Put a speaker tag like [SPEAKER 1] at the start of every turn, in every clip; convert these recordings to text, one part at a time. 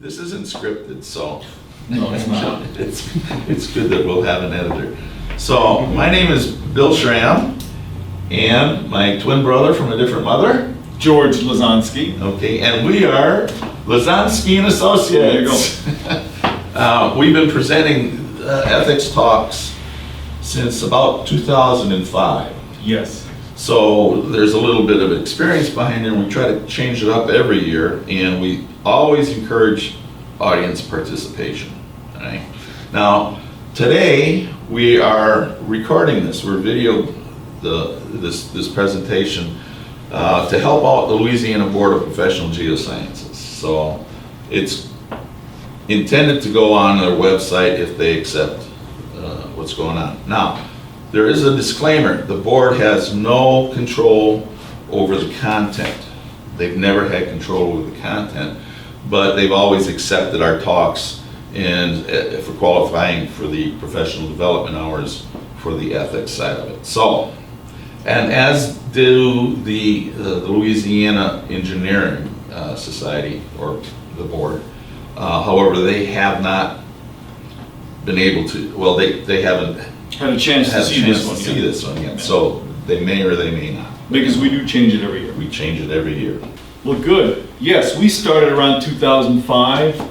[SPEAKER 1] This isn't scripted, so
[SPEAKER 2] No, it's not.
[SPEAKER 1] it's good that we'll have an editor. So my name is Bill Schramm, and my twin brother from a different mother.
[SPEAKER 2] George Losonsky.
[SPEAKER 1] Okay, and we are Losonsky and Associates.
[SPEAKER 2] There you
[SPEAKER 1] We've been presenting ethics talks since about 2005.
[SPEAKER 2] Yes.
[SPEAKER 1] So there's a little bit of experience behind it, and we try to change it up every year, and we always encourage audience participation. All right. Now, today we are recording this. We're videoing this presentation to help out the Louisiana Board of Professional Geosciences. So it's intended to go on their website if they accept what's going on. Now, there is a disclaimer. The board has no control over the content. They've never had control over the content, but they've always accepted our talks and for qualifying for the professional development hours for the ethics side of it. So, and as do the Louisiana Engineering Society, or the board. However, they have not been able to, well, they haven't
[SPEAKER 2] Had a chance to see this one yet.
[SPEAKER 1] So they may or they may not.
[SPEAKER 2] Because we do change it every year.
[SPEAKER 1] We change it every year.
[SPEAKER 2] Well, good. Yes, we started around 2005.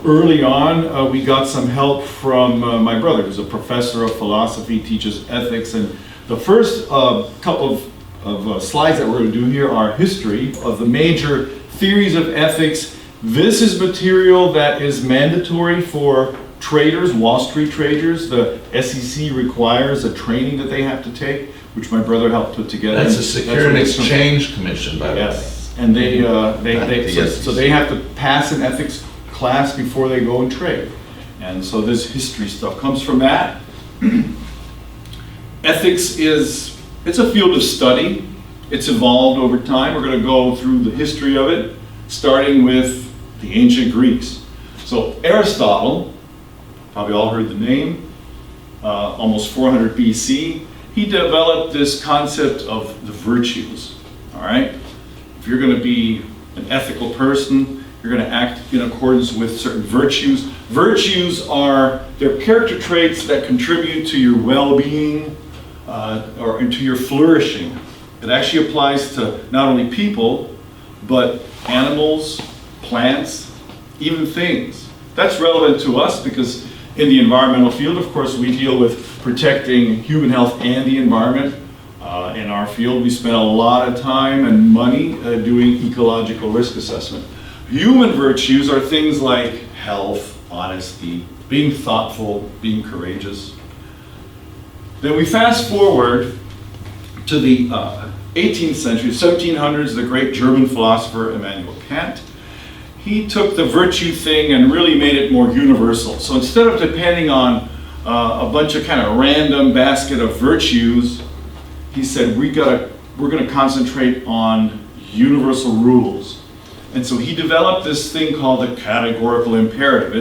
[SPEAKER 2] Early on, we got some help from my brother, who's a professor of philosophy, teaches ethics. And the first couple of slides that we're going to do here are history of the major theories of ethics. This is material that is mandatory for traders, Wall Street traders. The SEC requires a training that they have to take, which my brother helped put together.
[SPEAKER 1] That's a Securities and Exchange Commission, by the way.
[SPEAKER 2] Yes, and so they have to pass an ethics class before they go and trade. And so this history stuff comes from that. Ethics it's a field of study. It's evolved over time. We're going to go through the history of it, starting with the ancient Greeks. So Aristotle, probably all heard the name, almost 400 BC, he developed this concept of the virtues, all right? If you're going to be an ethical person, you're going to act in accordance with certain virtues. Virtues they're character traits that contribute to your well-being or to your flourishing. It actually applies to not only people, but animals, plants, even things. That's relevant to us because in the environmental field, of course, we deal with protecting human health and the environment. In our field, we spend a lot of time and money doing ecological risk assessment. Human virtues are things like health, honesty, being thoughtful, being courageous. Then we fast forward to the 18th century, 1700s, the great German philosopher Immanuel Kant. He took the virtue thing and really made it more universal. So instead of depending on a bunch of kind of random basket of virtues, he said we're going to concentrate on universal rules. And so he developed this thing called the categorical imperative.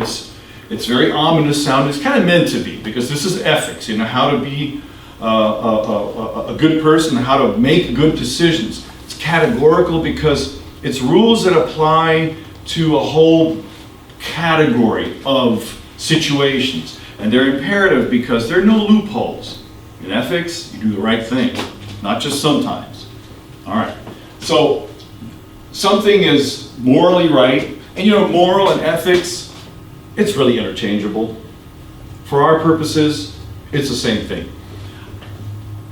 [SPEAKER 2] It's very ominous sound. It's kind of meant to be because this is ethics, how to be a good person, how to make good decisions. It's categorical because it's rules that apply to a whole category of situations. And they're imperative because there are no loopholes. In ethics, you do the right thing, not just sometimes. All right. So something is morally right, and moral and ethics, it's really interchangeable. For our purposes, it's the same thing.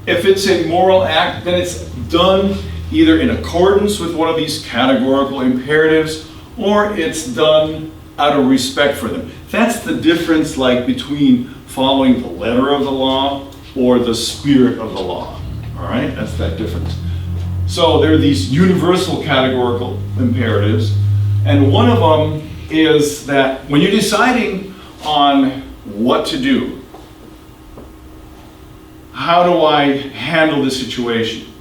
[SPEAKER 2] If it's a moral act, then it's done either in accordance with one of these categorical imperatives, or it's done out of respect for them. That's the difference between following the letter of the law or the spirit of the law. All right, that's that difference. So there are these universal categorical imperatives, and one of them is that when you're deciding on what to do, how do I handle this situation?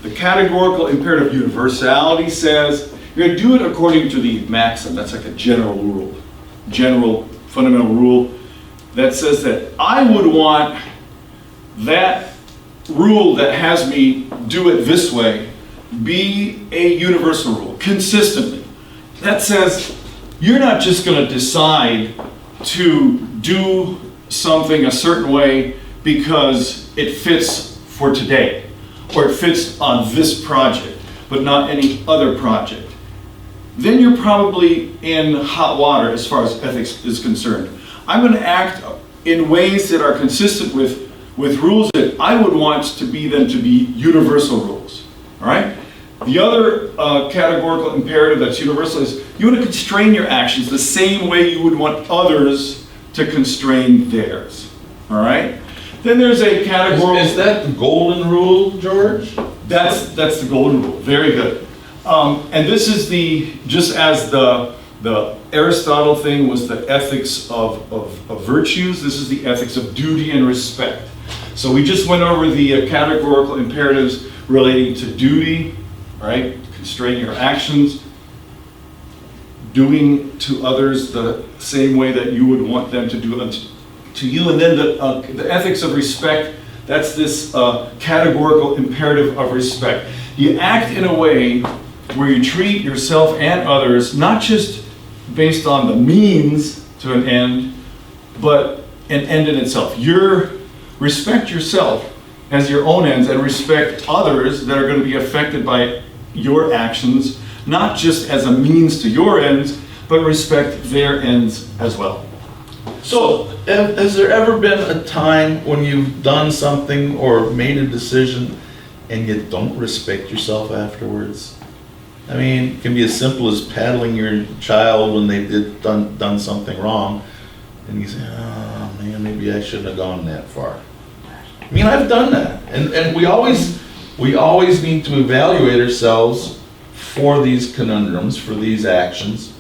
[SPEAKER 2] The categorical imperative universality says you're going to do it according to the maxim. That's like a general rule, general fundamental rule that says that I would want that rule that has me do it this way be a universal rule, consistently. that says you're not just going to decide to do something a certain way because it fits for today, or it fits on this project, but not any other project. Then you're probably in hot water as far as ethics is concerned. I'm going to act in ways that are consistent with rules that I would want to be universal rules. All right? The other categorical imperative that's universal is you want to constrain your actions the same way you would want others to constrain theirs. All right? Then there's a categorical...
[SPEAKER 1] Is that the golden rule, George?
[SPEAKER 2] That's the golden rule. Very good. And this is just as the Aristotle thing was the ethics of virtues, this is the ethics of duty and respect. So we just went over the categorical imperatives relating to duty, right? Constrain your actions, doing to others the same way that you would want them to do to you. And then the ethics of respect, that's this categorical imperative of respect. You act in a way where you treat yourself and others not just based on the means to an end, but an end in itself. Respect yourself as your own ends and respect others that are going to be affected by your actions, not just as a means to your ends, but respect their ends as well.
[SPEAKER 1] So, has there ever been a time when you've done something or made a decision and you don't respect yourself afterwards? I mean, it can be as simple as paddling your child when they've done something wrong, and you say, oh man, maybe I shouldn't have gone that far. I mean, I've done that, and we always need to evaluate ourselves for these conundrums, for these actions.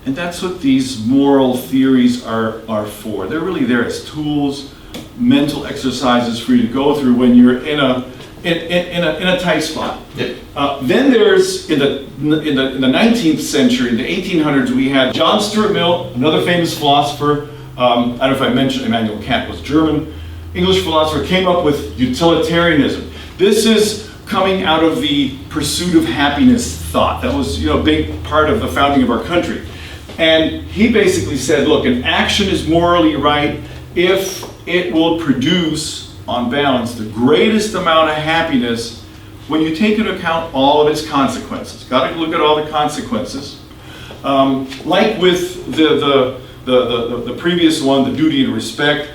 [SPEAKER 2] And that's what these moral theories are for. They're really there as tools, mental exercises for you to go through when you're in a tight spot.
[SPEAKER 1] Yep.
[SPEAKER 2] Then there's in the 19th century, in the 1800s, we had John Stuart Mill, another famous philosopher. I don't know if I mentioned Immanuel Kant was German. English philosopher came up with utilitarianism. This is coming out of the pursuit of happiness thought. That was a big part of the founding of our country. And he basically said, look, an action is morally right if it will produce, on balance, the greatest amount of happiness when you take into account all of its consequences. Got to look at all the consequences. Like with the previous one, the duty and respect,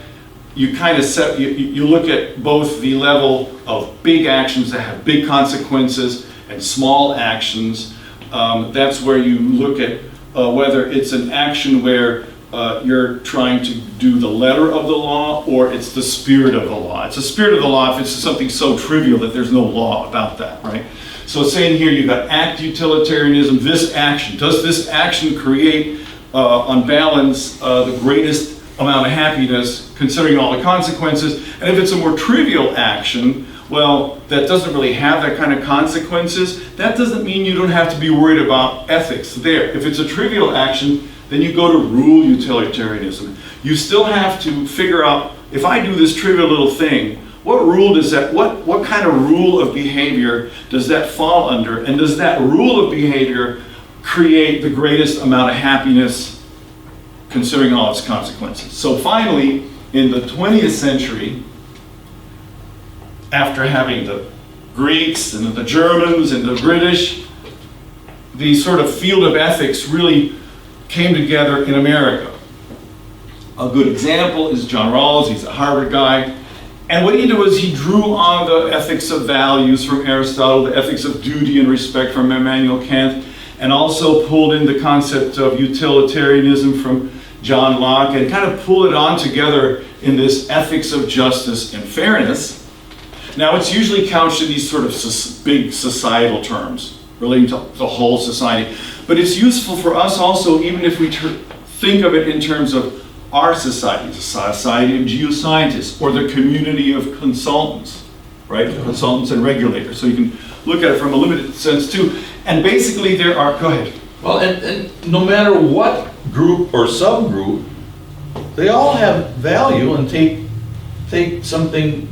[SPEAKER 2] you kind of you look at both the level of big actions that have big consequences and small actions. That's where you look at whether it's an action where you're trying to do the letter of the law or it's the spirit of the law. It's the spirit of the law if it's something so trivial that there's no law about that, right? So it's saying here you've got act utilitarianism, this action. Does this action create, on balance, the greatest amount of happiness considering all the consequences? And if it's a more trivial action, well, that doesn't really have that kind of consequences. That doesn't mean you don't have to be worried about ethics there. If it's a trivial action, then you go to rule utilitarianism. You still have to figure out, if I do this trivial little thing, what rule does that, what kind of rule of behavior does that fall under? And does that rule of behavior create the greatest amount of happiness considering all its consequences? So finally, in the 20th century, after having the Greeks and the Germans and the British, the sort of field of ethics really came together in America. A good example is John Rawls. He's a Harvard guy. And what he did was he drew on the ethics of values from Aristotle, the ethics of duty and respect from Immanuel Kant, and also pulled in the concept of utilitarianism from John Locke and kind of pulled it on together in this ethics of justice and fairness. Now, it's usually couched in these sort of big societal terms relating to the whole society. But it's useful for us also, even if we think of it in terms of our society, the society of geoscientists, or the community of consultants, right? Consultants and regulators. So you can look at it from a limited sense too. And basically there are, go ahead.
[SPEAKER 1] Well, and no matter what group or subgroup, they all have value and take something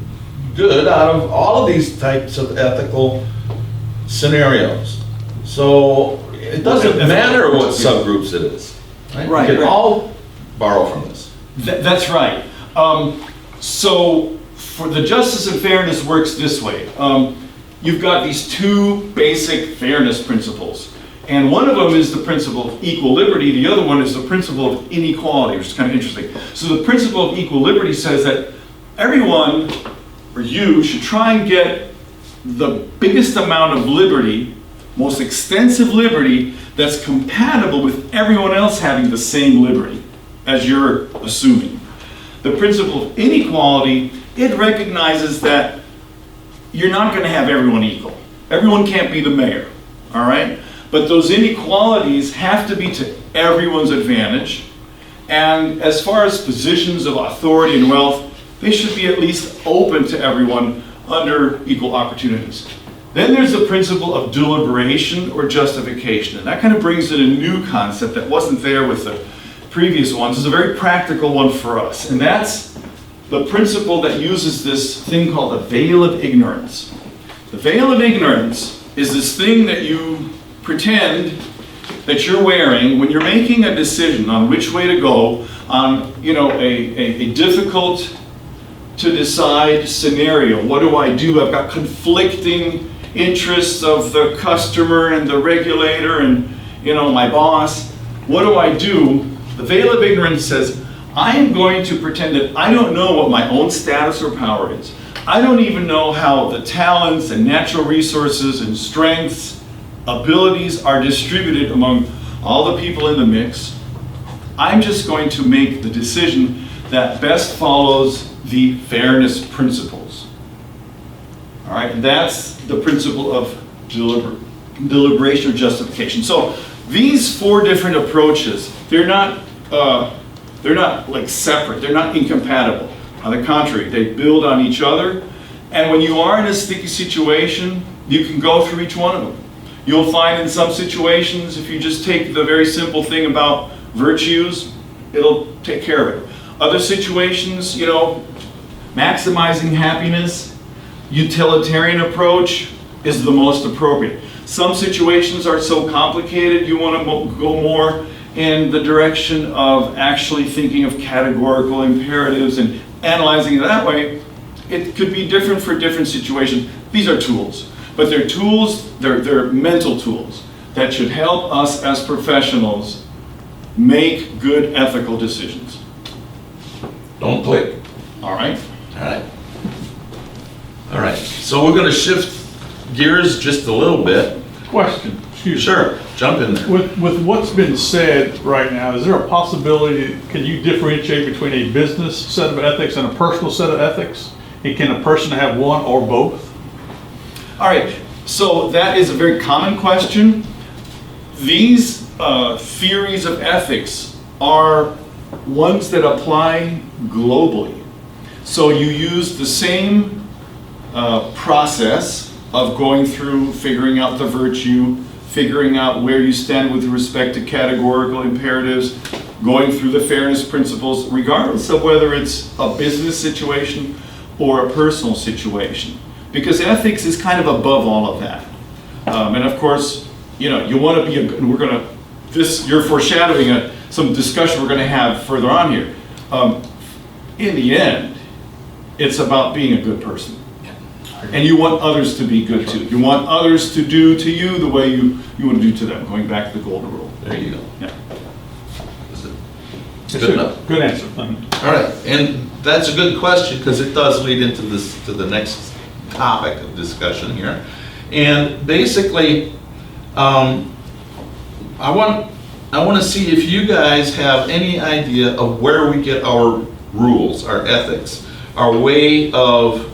[SPEAKER 1] good out of all of these types of ethical scenarios. So it doesn't matter what subgroups it is.
[SPEAKER 2] Right,
[SPEAKER 1] We can
[SPEAKER 2] right.
[SPEAKER 1] all borrow from this.
[SPEAKER 2] That's right. So for the justice and fairness works this way. You've got these two basic fairness principles. And one of them is the principle of equal liberty. The other one is the principle of inequality, which is kind of interesting. So the principle of equal liberty says that everyone, or you, should try and get the biggest amount of liberty, most extensive liberty, that's compatible with everyone else having the same liberty, as you're assuming. The principle of inequality, it recognizes that you're not going to have everyone equal. Everyone can't be the mayor, all right? But those inequalities have to be to everyone's advantage. And as far as positions of authority and wealth, they should be at least open to everyone under equal opportunities. Then there's the principle of deliberation or justification. And that kind of brings in a new concept that wasn't there with the previous ones. It's a very practical one for us. And that's the principle that uses this thing called the veil of ignorance. The veil of ignorance is this thing that you pretend that you're wearing when you're making a decision on which way to go on, a difficult to decide scenario. What do I do? I've got conflicting interests of the customer and the regulator and, my boss. What do I do? The veil of ignorance says, I am going to pretend that I don't know what my own status or power is. I don't even know how the talents and natural resources and strengths, abilities are distributed among all the people in the mix. I'm just going to make the decision that best follows the fairness principles. All right, and that's the principle of deliberation or justification. So these four different approaches, they're not like separate, they're not incompatible. On the contrary, they build on each other. And when you are in a sticky situation, you can go through each one of them. You'll find in some situations, if you just take the very simple thing about virtues, it'll take care of it. Other situations, maximizing happiness, utilitarian approach is the most appropriate. Some situations are so complicated, you want to go more in the direction of actually thinking of categorical imperatives and analyzing it that way. It could be different for different situations. These are tools. But they're tools, they're mental tools that should help us as professionals make good ethical decisions.
[SPEAKER 1] Don't click.
[SPEAKER 2] All right?
[SPEAKER 1] All right. All right. So we're going to shift gears just a little bit.
[SPEAKER 3] Question, excuse me.
[SPEAKER 1] Sure. Jump in there.
[SPEAKER 3] With what's been said right now, is there a possibility, can you differentiate between a business set of ethics and a personal set of ethics? And can a person have one or both?
[SPEAKER 2] All right, so that is a very common question. These theories of ethics are ones that apply globally. So you use the same process of going through figuring out the virtue, figuring out where you stand with respect to categorical imperatives, going through the fairness principles, regardless of whether it's a business situation or a personal situation. Because ethics is kind of above all of that. And of course, you want to be you're foreshadowing some discussion we're going to have further on here. In the end, it's about being a good person. And you want others to be good too. You want others to do to you the way you want to do to them, going back to the golden rule.
[SPEAKER 1] There you go.
[SPEAKER 2] Yeah.
[SPEAKER 1] Good enough.
[SPEAKER 3] Good answer, thank you.
[SPEAKER 1] All right. And that's a good question because it does lead into to the next topic of discussion here. And basically, I want to see if you guys have any idea of where we get our rules, our ethics, our way of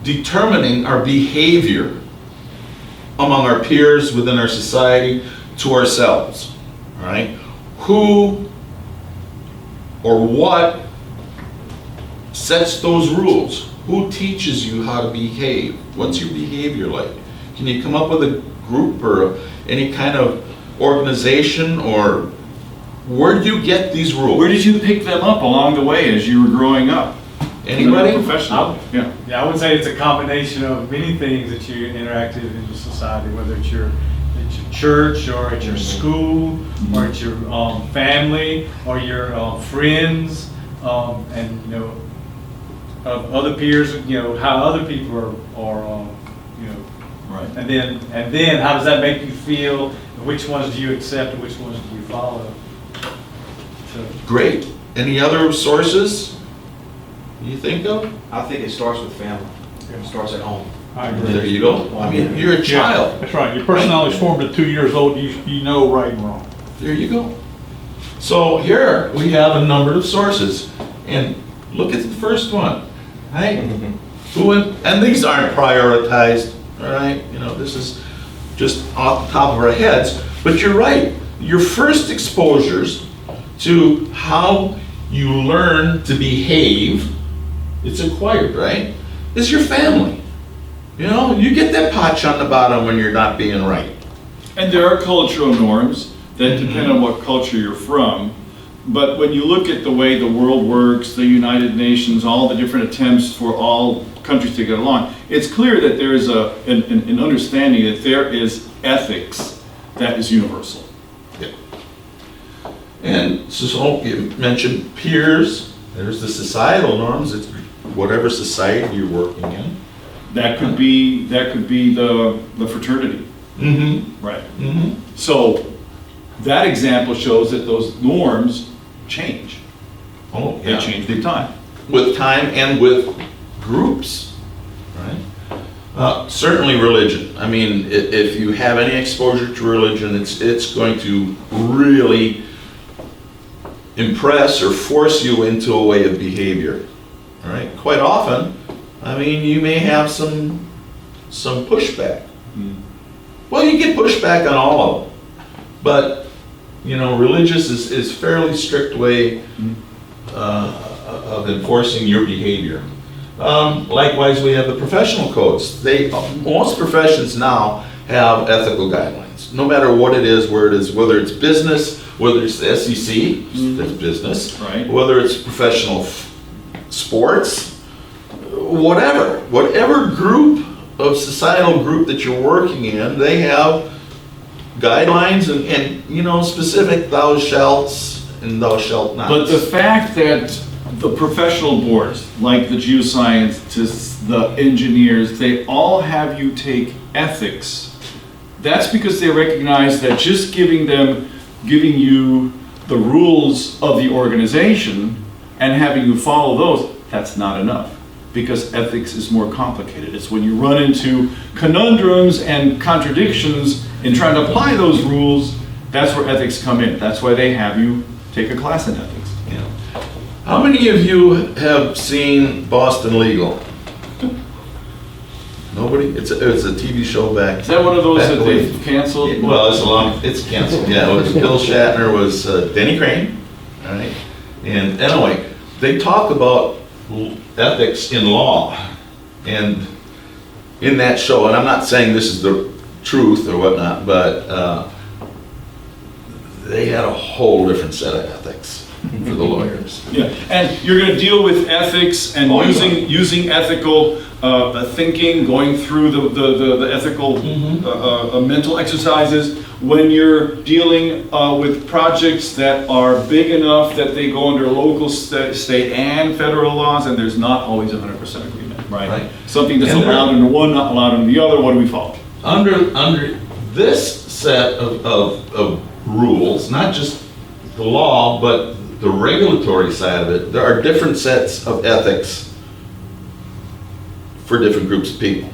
[SPEAKER 1] determining our behavior among our peers, within our society, to ourselves. All right? Who or what sets those rules? Who teaches you how to behave? What's your behavior like? Can you come up with a group or any kind of organization, or where do you get these rules?
[SPEAKER 2] Where did you pick them up along the way as you were growing up?
[SPEAKER 1] Anybody?
[SPEAKER 2] Professional. Yeah.
[SPEAKER 4] Yeah, I would say it's a combination of many things that you interact with in your society, whether it's your your church, or at your school, or at your family, or your friends, and of other peers, how other people are
[SPEAKER 2] Right.
[SPEAKER 4] and then how does that make you feel? Which ones do you accept and which ones do you follow? So,
[SPEAKER 1] Great. Any other sources you think of?
[SPEAKER 5] I think it starts with family. It starts at home.
[SPEAKER 3] I agree.
[SPEAKER 1] There you go. I mean, you're a
[SPEAKER 3] Yeah,
[SPEAKER 1] child.
[SPEAKER 3] that's right. Your personality is formed at 2 years old. You know right and wrong.
[SPEAKER 1] There you go. So here we have a number of sources, and look at the first one, right? And these aren't prioritized, all right? This is just off the top of our heads, but you're right. Your first exposures to how you learn to behave, it's acquired, right? Is your family. You get that patch on the bottom when you're not being right.
[SPEAKER 2] And there are cultural norms that depend on what culture you're from. But when you look at the way the world works, the United Nations, all the different attempts for all countries to get along, it's clear that there is an understanding that there is ethics that is universal.
[SPEAKER 1] Yeah. And so you mentioned peers, there's the societal norms, it's whatever society you're working in.
[SPEAKER 2] That could be the fraternity.
[SPEAKER 1] Mm-hmm.
[SPEAKER 2] Right.
[SPEAKER 1] Mm-hmm.
[SPEAKER 2] So that example shows that those norms change.
[SPEAKER 1] Oh,
[SPEAKER 2] They change with time.
[SPEAKER 1] With time and with groups, right? Certainly religion. I mean, if you have any exposure to religion, it's going to really impress or force you into a way of behavior, all right? Quite often, I mean, you may have some pushback. Well, you get pushback on all of them, but religious is fairly strict way of enforcing your behavior. Likewise, we have the professional codes. Most professions now have ethical guidelines, no matter what it is, where it is, whether it's business, whether it's the SEC, that's business,
[SPEAKER 2] Right.
[SPEAKER 1] whether it's professional sports, whatever group of societal group that you're working in, they have guidelines and specific thou shalts and thou shalt nots.
[SPEAKER 2] But the fact that the professional boards, like the geoscientists, the engineers, they all have you take ethics, that's because they recognize that just giving you the rules of the organization and having you follow those, that's not enough. Because ethics is more complicated. It's when you run into conundrums and contradictions in trying to apply those rules, that's where ethics come in. That's why they have you take a class in ethics.
[SPEAKER 1] Yeah. How many of you have seen Boston Legal? Nobody? It's a TV show back.
[SPEAKER 2] Is that one of those that
[SPEAKER 1] away.
[SPEAKER 2] they've canceled?
[SPEAKER 1] Well, it's canceled. Yeah, it was Bill Shatner, was Denny Crane, all right? And anyway, they talk about ethics in law, and in that show, and I'm not saying this is the truth or whatnot, but they had a whole different set of ethics for the lawyers.
[SPEAKER 2] Yeah, and you're going to deal with ethics and
[SPEAKER 1] Oh, yeah.
[SPEAKER 2] using ethical thinking, going through the ethical mental exercises when you're dealing with projects that are big enough that they go under local, state, and federal laws, and there's not always 100% agreement, right?
[SPEAKER 1] Right.
[SPEAKER 2] Something that's
[SPEAKER 1] And
[SPEAKER 2] allowed under one, not allowed under the other. What do we follow?
[SPEAKER 1] Under this set of rules, not just the law, but the regulatory side of it, there are different sets of ethics for different groups of people.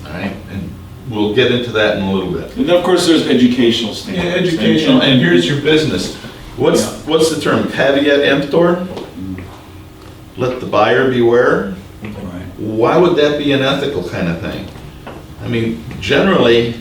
[SPEAKER 1] All right, and we'll get into that in a little bit.
[SPEAKER 2] And of course, there's educational standards.
[SPEAKER 1] Educational, and here's your business. What's the term? Caveat emptor? Let the buyer beware?
[SPEAKER 2] Right.
[SPEAKER 1] Why would that be an ethical kind of thing? I mean, generally,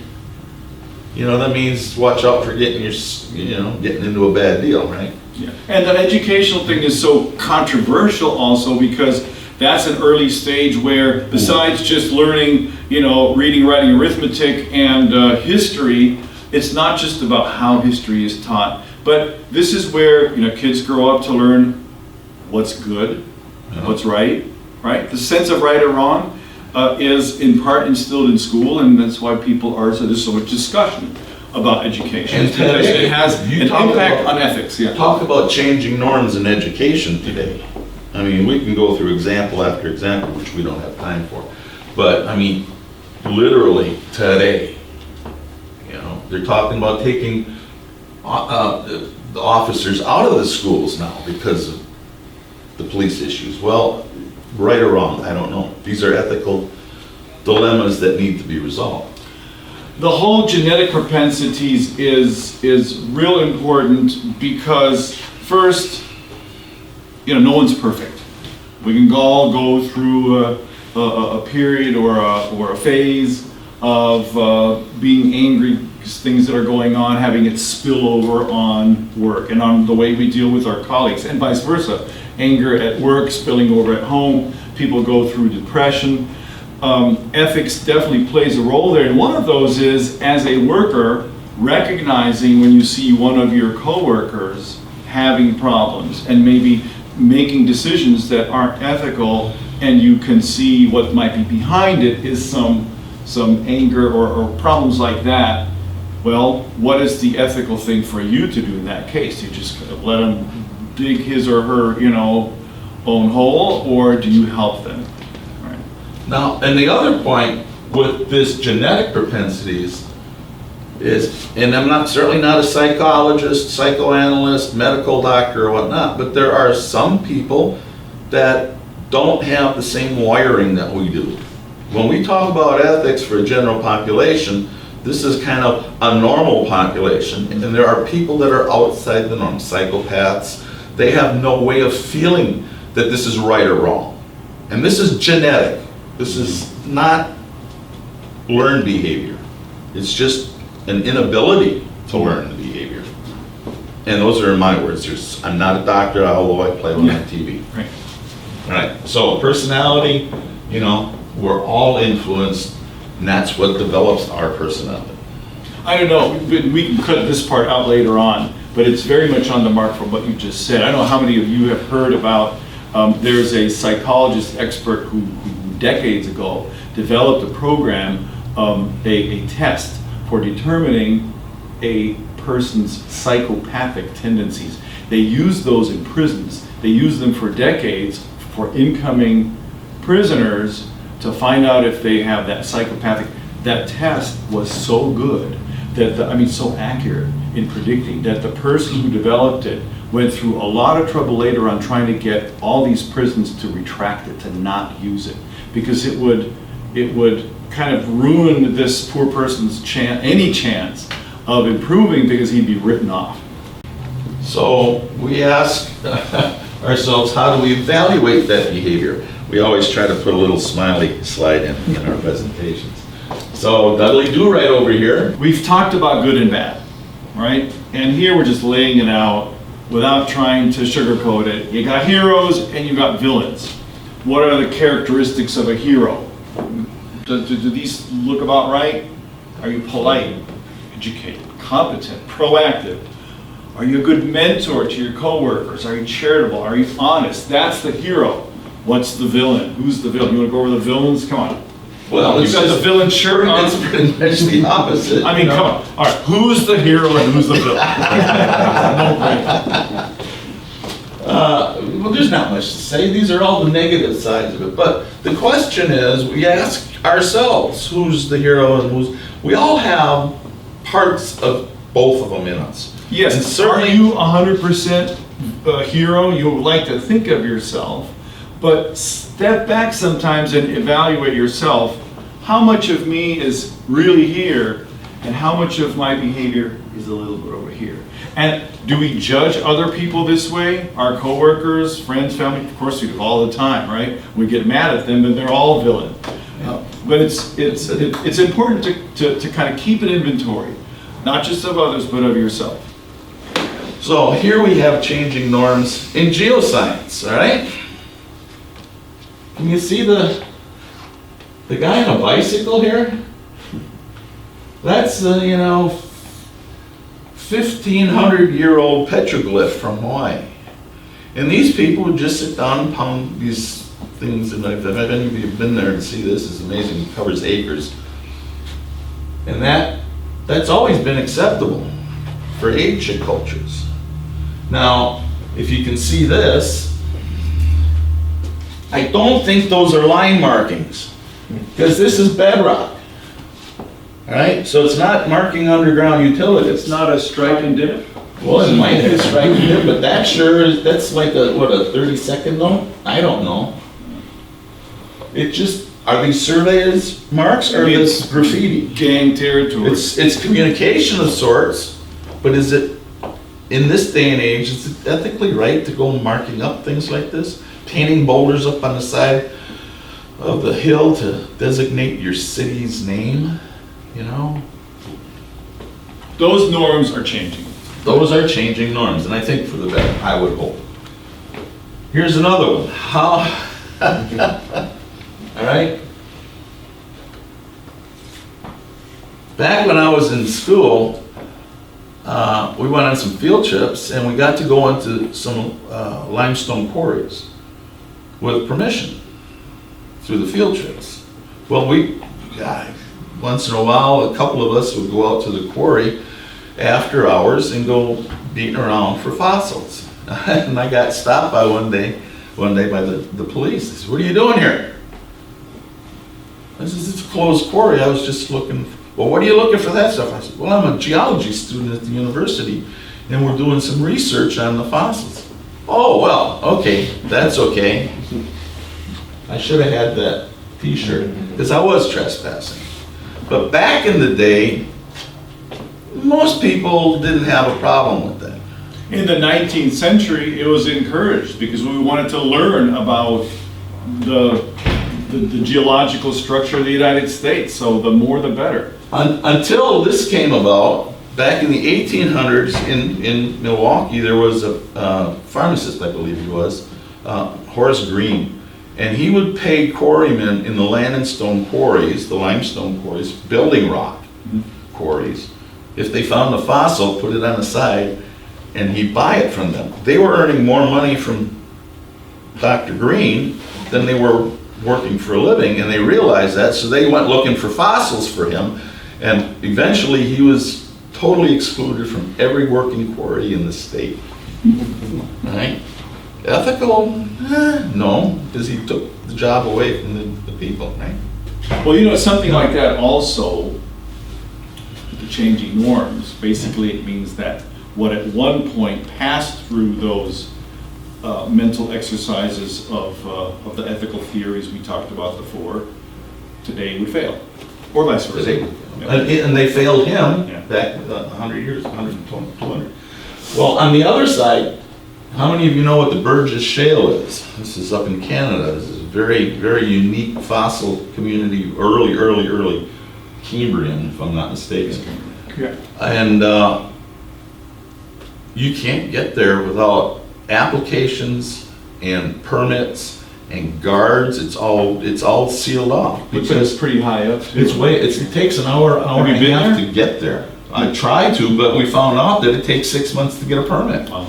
[SPEAKER 1] that means watch out for getting into a bad deal, right?
[SPEAKER 2] Yeah. And the educational thing is so controversial also because that's an early stage where besides just learning, reading, writing, arithmetic, and history, it's not just about how history is taught, but this is where, kids grow up to learn what's good, what's right? The sense of right or wrong. is in part instilled in school, and that's why there's so much discussion about education.
[SPEAKER 1] And
[SPEAKER 2] Because
[SPEAKER 1] today,
[SPEAKER 2] it has
[SPEAKER 1] you
[SPEAKER 2] an
[SPEAKER 1] talk
[SPEAKER 2] impact
[SPEAKER 1] about-
[SPEAKER 2] on ethics, yeah.
[SPEAKER 1] Talk about changing norms in education today. I mean, we can go through example after example, which we don't have time for. But, I mean, literally today, you know, they're talking about taking the officers out of the schools now because of the police issues. Well, right or wrong, I don't know. These are ethical dilemmas that need to be resolved.
[SPEAKER 2] The whole genetic propensities is real important because first, you know, no one's perfect. We can all go through a period or a phase of being angry because things that are going on, having it spill over on work and on the way we deal with our colleagues, and vice versa. Anger at work spilling over at home. People go through depression. Ethics definitely plays a role there, and one of those is, as a worker, recognizing when you see one of your coworkers having problems and maybe making decisions that aren't ethical, and you can see what might be behind it is some anger or problems like that. Well, what is the ethical thing for you to do in that case? Do you just let him dig his or her, you know, own hole, or do you help them? Right.
[SPEAKER 1] Now, and the other point with this genetic propensities is, and I'm certainly not a psychologist, psychoanalyst, medical doctor or whatnot, but there are some people that don't have the same wiring that we do. When we talk about ethics for a general population, this is kind of a normal population, and there are people that are outside the norm, psychopaths. They have no way of feeling that this is right or wrong. And this is genetic. This is not learned behavior. It's just an inability to learn the behavior. And those are my words. I'm not a doctor, although I play one on TV.
[SPEAKER 2] Right.
[SPEAKER 1] All right, so personality, you know, we're all influenced, and that's what develops our personality.
[SPEAKER 2] I don't know, we can cut this part out later on, but it's very much on the mark from what you just said. I don't know how many of you have heard about, there's a psychologist expert who decades ago developed a program, a test for determining a person's psychopathic tendencies. They use those in prisons. They use them for decades for incoming prisoners to find out if they have that psychopathic. That test was so good that, so accurate in predicting that the person who developed it went through a lot of trouble later on trying to get all these prisons to retract it, to not use it, because it would kind of ruin this poor person's any chance of improving, because he'd be written off.
[SPEAKER 1] So we ask ourselves, how do we evaluate that behavior? We always try to put a little smiley slide in our presentations. So Dudley Do right over here.
[SPEAKER 2] We've talked about good and bad, right? And here we're just laying it out without trying to sugarcoat it. You got heroes and you got villains. What are the characteristics of a hero? Do these look about right? Are you polite, educated, competent, proactive? Are you a good mentor to your coworkers? Are you charitable? Are you honest? That's the hero. What's the villain? Who's the villain? You want to go over the villains? Come on.
[SPEAKER 1] Well,
[SPEAKER 2] You got the villain shirt on.
[SPEAKER 1] It's pretty much the opposite.
[SPEAKER 2] I mean, come on. All right, who's the hero and who's the villain?
[SPEAKER 1] Well, there's not much to say. These are all the negative sides of it. But the question is, we ask ourselves, who's the hero and who's... We all have parts of both of them in us.
[SPEAKER 2] Yes,
[SPEAKER 1] And
[SPEAKER 2] are
[SPEAKER 1] certainly,
[SPEAKER 2] you 100% a hero? You would like to think of yourself, but step back sometimes and evaluate yourself. How much of me is really here, and how much of my behavior is a little bit over here? And do we judge other people this way? Our coworkers, friends, family? Of course we do, all the time, right? We get mad at them, but they're all villain. But it's important to kind of keep an inventory, not just of others, but of yourself.
[SPEAKER 1] so here we have changing norms in geoscience, all right? Can you see the guy on a bicycle here? That's 1,500-year-old petroglyph from Hawaii. And these people would just sit down and pound these things, and if any of you have been there and see this, it's amazing, it covers acres. And that's always been acceptable for ancient cultures. Now, if you can see this, I don't think those are line markings, because this is bedrock. All right, so it's not marking underground utilities.
[SPEAKER 2] It's not a strike and dip?
[SPEAKER 1] Well, it might have strike and dip, but that sure is, that's like a 30-second note? I don't know. It just, are these surveyors marks or is this graffiti?
[SPEAKER 2] Gang territory.
[SPEAKER 1] It's communication of sorts, but is it, in this day and age, is it ethically right to go marking up things like this? Painting boulders up on the side of the hill to designate your city's name, you know?
[SPEAKER 2] Those norms are changing.
[SPEAKER 1] Those are changing norms, and I think for the better, I would hope. Here's another one. How, all right? Back when I was in school, we went on some field trips, and we got to go into some limestone quarries with permission through the field trips. Well, once in a while, a couple of us would go out to the quarry after hours and go beating around for fossils. And I got stopped by one day by the police. They said, "What are you doing here?" I said, "It's a closed quarry. I was just looking." "Well, what are you looking for that stuff?" I said, "Well, I'm a geology student at the university, and we're doing some research on the fossils." "Oh, well, okay, that's okay." I should have had that t-shirt, because I was trespassing. But back in the day, most people didn't have a problem with that.
[SPEAKER 2] In the 19th century, it was encouraged because we wanted to learn about the geological structure of the United States. So the more the better.
[SPEAKER 1] Until this came about, back in the 1800s in Milwaukee, there was a pharmacist, I believe he was, Horace Green. And he would pay quarrymen in the land and stone quarries, the limestone quarries, building rock quarries, if they found a fossil, put it on the side, and he'd buy it from them. They were earning more money from Dr. Green than they were working for a living, and they realized that, so they went looking for fossils for him, and eventually he was totally excluded from every working quarry in the state. Right? Ethical? No, because he took the job away from the people, right?
[SPEAKER 2] Well, something like that also, the changing norms, basically it means that what at one point passed through those mental exercises of the ethical theories we talked about before, today would fail, or vice versa.
[SPEAKER 1] And they failed him
[SPEAKER 2] Yeah.
[SPEAKER 1] back 100 years, 120, 200. Well, on the other side, how many of you know what the Burgess Shale is? This is up in Canada. This is a very, very unique fossil community, early Cambrian, if I'm not mistaken.
[SPEAKER 3] Yeah.
[SPEAKER 1] And you can't get there without applications and permits and guards. It's all sealed off
[SPEAKER 2] Because it's
[SPEAKER 1] because
[SPEAKER 2] pretty high up too.
[SPEAKER 1] it takes an hour
[SPEAKER 2] Have you
[SPEAKER 1] and a
[SPEAKER 2] been
[SPEAKER 1] half
[SPEAKER 2] there?
[SPEAKER 1] to get there. I tried to, but we found out that it takes 6 months to get a permit.
[SPEAKER 2] Wow.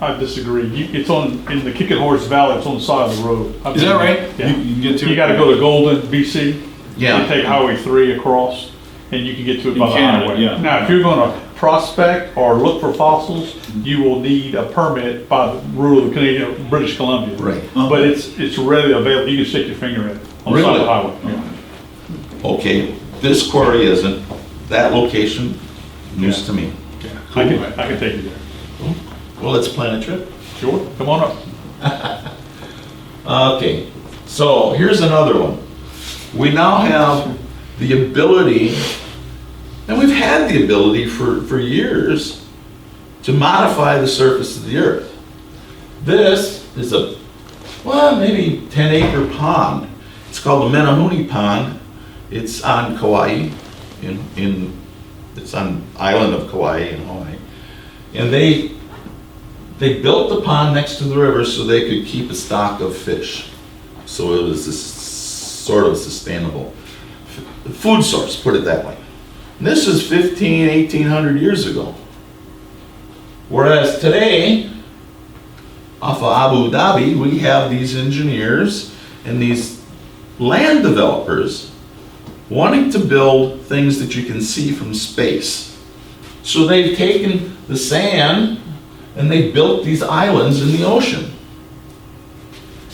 [SPEAKER 3] I disagree. In the Kicking Horse Valley, it's on the side of the road.
[SPEAKER 2] Is that right?
[SPEAKER 3] Yeah.
[SPEAKER 2] You can get to
[SPEAKER 3] You
[SPEAKER 2] it?
[SPEAKER 3] gotta go to Golden, BC.
[SPEAKER 1] Yeah.
[SPEAKER 3] You take Highway 3 across, and you can get to it
[SPEAKER 2] In
[SPEAKER 3] by the
[SPEAKER 2] Canada,
[SPEAKER 3] highway.
[SPEAKER 2] yeah.
[SPEAKER 3] Now, if you're gonna prospect or look for fossils, you will need a permit by the rule of British Columbia.
[SPEAKER 1] Right.
[SPEAKER 3] But it's readily available. You can stick your finger in it on the side of the highway. Yeah.
[SPEAKER 1] Okay, this quarry isn't. That location, news to me.
[SPEAKER 3] I can take you there.
[SPEAKER 1] Well, let's plan a trip.
[SPEAKER 3] Sure, come on up.
[SPEAKER 1] Okay, so here's another one. We now have the ability, and we've had the ability for years, to modify the surface of the earth. This is maybe 10-acre pond. It's called the Menehune Pond. It's on Kauai, it's on the island of Kauai in Hawaii. And they built the pond next to the river so they could keep a stock of fish. So it was this sort of sustainable food source, put it that way. And this is 1,800 years ago. Whereas today, off of Abu Dhabi, we have these engineers and these land developers wanting to build things that you can see from space. So they've taken the sand and they built these islands in the ocean.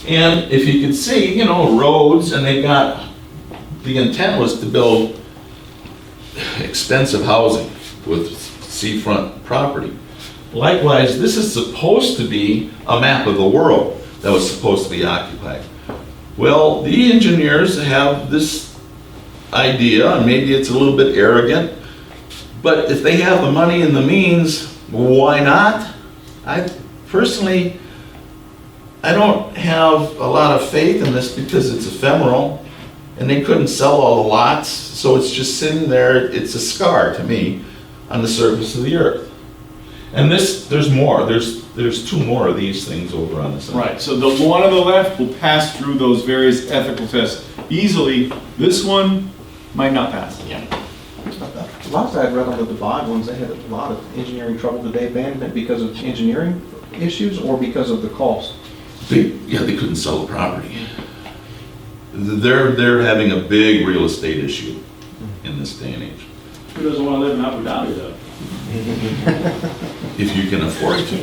[SPEAKER 1] And if you can see, you know, roads, and they've got, the intent was to build expensive housing with seafront property. Likewise, this is supposed to be a map of the world that was supposed to be occupied. Well, the engineers have this idea, and maybe it's a little bit arrogant, but if they have the money and the means, why not? I personally, I don't have a lot of faith in this because it's ephemeral, and they couldn't sell all the lots, so it's just sitting there. It's a scar to me on the surface of the earth. And this, there's more. There's two more of these things over on the side.
[SPEAKER 2] Right, so the one on the left will pass through those various ethical tests easily. This one might not pass.
[SPEAKER 1] Yeah.
[SPEAKER 5] Last I read on the Dubai ones, they had a lot of engineering trouble. Did they abandon it because of engineering issues or because of the cost?
[SPEAKER 1] They couldn't sell the property. They're having a big real estate issue in this day and age.
[SPEAKER 6] Who doesn't want to live in Abu Dhabi though?
[SPEAKER 1] If you can afford to.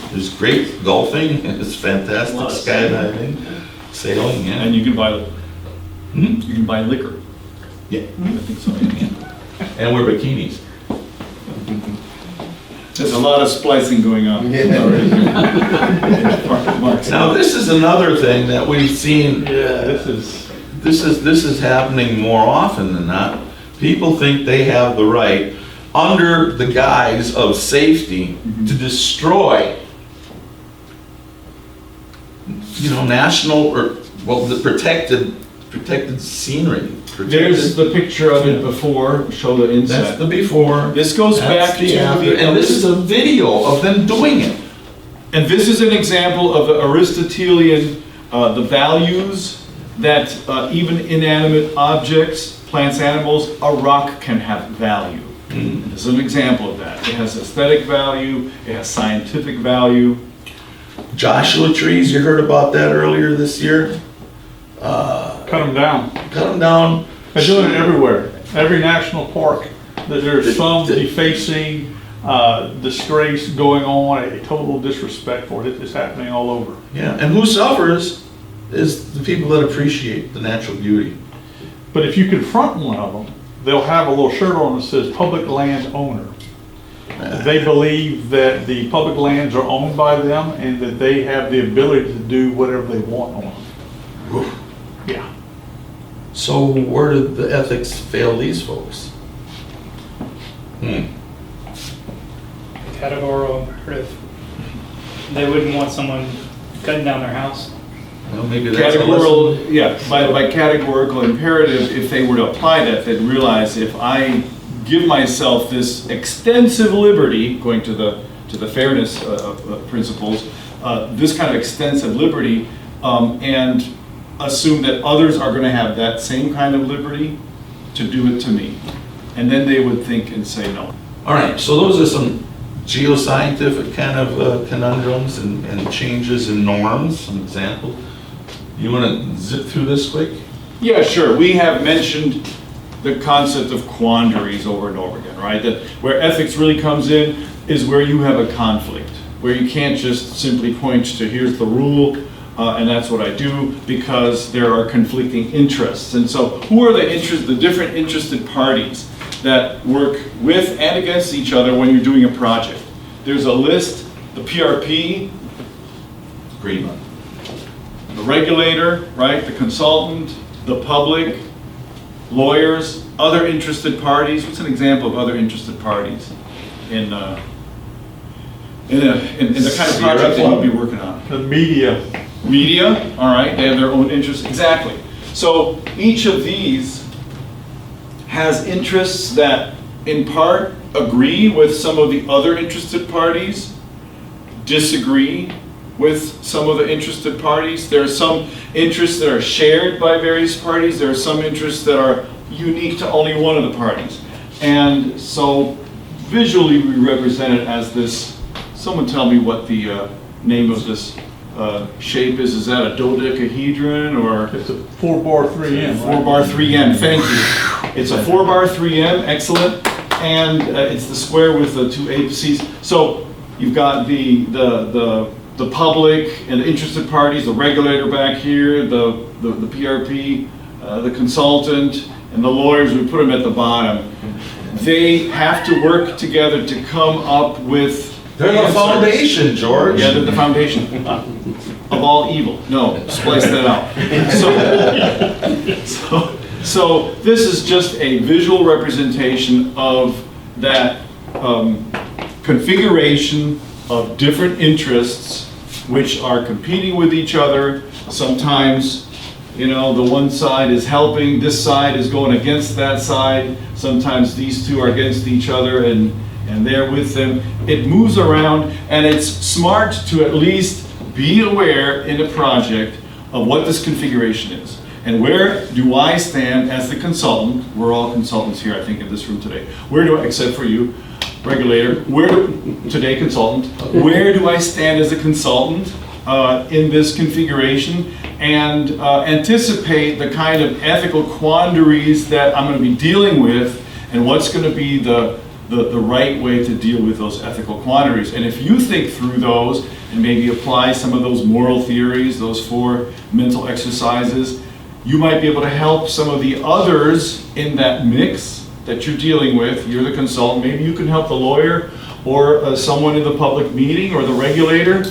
[SPEAKER 1] There's great golfing, it's fantastic skydiving, sailing, yeah.
[SPEAKER 2] And you can buy,
[SPEAKER 1] Hmm?
[SPEAKER 2] you can buy liquor.
[SPEAKER 1] Yeah.
[SPEAKER 2] I think so.
[SPEAKER 1] And wear bikinis.
[SPEAKER 2] There's a lot of splicing going on.
[SPEAKER 1] Now, this is another thing that we've seen. This is happening more often than not. People think they have the right, under the guise of safety, to destroy, you know, national or, well, the protected scenery.
[SPEAKER 2] There's the picture of it before, show the
[SPEAKER 1] That's
[SPEAKER 2] inset.
[SPEAKER 1] the before.
[SPEAKER 2] This goes
[SPEAKER 1] That's
[SPEAKER 2] back to
[SPEAKER 1] the after,
[SPEAKER 2] the,
[SPEAKER 1] and this is a video of them doing it.
[SPEAKER 2] and this is an example of the Aristotelian, the values that even inanimate objects, plants, animals, a rock can have value. This is an example of that. It has aesthetic value, it has scientific value.
[SPEAKER 1] Joshua trees, you heard about that earlier this year?
[SPEAKER 3] Cut them down.
[SPEAKER 1] Cut them down.
[SPEAKER 3] They're doing it everywhere. Every national park, there's some defacing, disgrace going on, a total disrespect for it. It's happening all over.
[SPEAKER 1] Yeah, and who suffers is the people that appreciate the natural beauty.
[SPEAKER 3] But if you confront one of them, they'll have a little shirt on that says public land owner. They believe that the public lands are owned by them and that they have the ability to do whatever they want on them.
[SPEAKER 1] Oof.
[SPEAKER 3] Yeah.
[SPEAKER 1] So where did the ethics fail these folks?
[SPEAKER 7] Categorical imperative. They wouldn't want someone cutting down their house.
[SPEAKER 1] Well, maybe that's a
[SPEAKER 2] Categorical,
[SPEAKER 1] lesson.
[SPEAKER 2] yeah, by categorical imperative, if they were to apply that, they'd realize if I give myself this extensive liberty, going to the fairness principles, this kind of extensive liberty, and assume that others are going to have that same kind of liberty to do it to me. And then they would think and say no.
[SPEAKER 1] All right, so those are some geoscientific kind of conundrums and changes in norms, some examples. You want to zip through this quick?
[SPEAKER 2] Yeah, sure. We have mentioned the concept of quandaries over and over again, right? That where ethics really comes in is where you have a conflict, where you can't just simply point to here's the rule, and that's what I do, because there are conflicting interests. And so who are the different interested parties that work with and against each other when you're doing a project? There's a list, the PRP,
[SPEAKER 1] Greenland.
[SPEAKER 2] the regulator, right, the consultant, the public, lawyers, other interested parties. What's an example of other interested parties in the kind of project that you'll be working on?
[SPEAKER 3] The media.
[SPEAKER 2] Media, all right, they have their own interests, exactly. So each of these has interests that in part agree with some of the other interested parties, disagree with some of the interested parties. There are some interests that are shared by various parties. There are some interests that are unique to only one of the parties. And so visually we represent it as this, someone tell me what the name of this shape is. Is that a dodecahedron or?
[SPEAKER 3] It's a 4-bar 3M, right?
[SPEAKER 2] 4-bar 3M, thank you. It's a 4-bar 3M, excellent. And it's the square with the 2 apices. So you've got the public and the interested parties, the regulator back here, the PRP, the consultant, and the lawyers. We put them at the bottom. They have to work together to come up with.
[SPEAKER 1] They're the
[SPEAKER 2] answers.
[SPEAKER 1] foundation, George.
[SPEAKER 2] Yeah, they're the foundation of all evil. No, splice that out. So this is just a visual representation of that configuration of different interests which are competing with each other. Sometimes, you know, the one side is helping, this side is going against that side. Sometimes these two are against each other and they're with them. It moves around, and it's smart to at least be aware in a project of what this configuration is. And where do I stand as the consultant? We're all consultants here, I think, in this room today. Where do I, except for you, regulator, today consultant, where do I stand as a consultant in this configuration, and anticipate the kind of ethical quandaries that I'm going to be dealing with, and what's going to be the right way to deal with those ethical quandaries. And if you think through those and maybe apply some of those moral theories, those 4 mental exercises, you might be able to help some of the others in that mix that you're dealing with. You're the consultant. Maybe you can help the lawyer or someone in the public meeting or the regulator.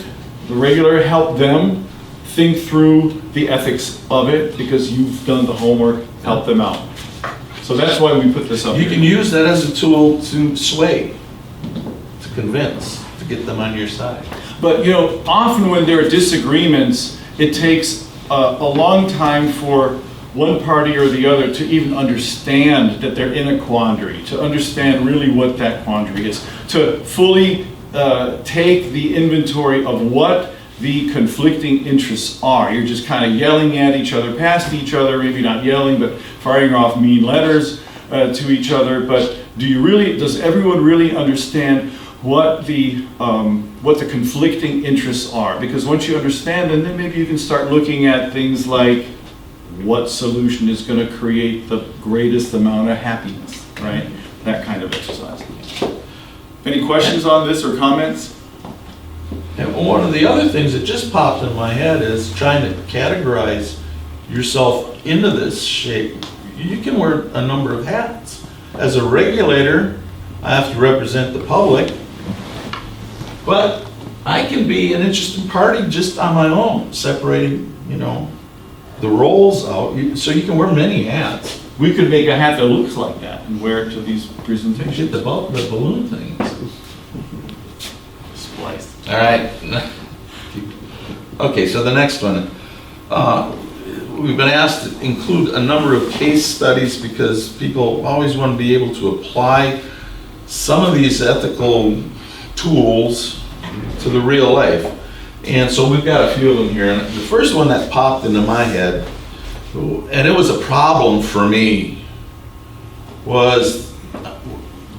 [SPEAKER 2] The regulator help them think through the ethics of it because you've done the homework, help them out. So that's why we put this up
[SPEAKER 1] You
[SPEAKER 2] here.
[SPEAKER 1] can use that as a tool to sway, to convince, to get them on your side.
[SPEAKER 2] But, you know, often when there are disagreements, it takes a long time for one party or the other to even understand that they're in a quandary, to understand really what that quandary is, to fully take the inventory of what the conflicting interests are. You're just kind of yelling at each other, past each other, maybe not yelling, but firing off mean letters to each other. But does everyone really understand what the conflicting interests are? Because once you understand them, then maybe you can start looking at things like what solution is going to create the greatest amount of happiness, right? That kind of exercise. Any questions on this or comments?
[SPEAKER 1] And one of the other things that just popped in my head is trying to categorize yourself into this shape. You can wear a number of hats. As a regulator, I have to represent the public, but I can be an interested party just on my own, separating, you know, the roles out. So you can wear many hats.
[SPEAKER 2] We could make a hat that looks like that and wear it to these presentations.
[SPEAKER 1] Get the balloon things.
[SPEAKER 2] Spliced.
[SPEAKER 1] All right. Okay, so the next one. We've been asked to include a number of case studies because people always want to be able to apply some of these ethical tools to the real life. And so we've got a few of them here. And the first one that popped into my head, and it was a problem for me, was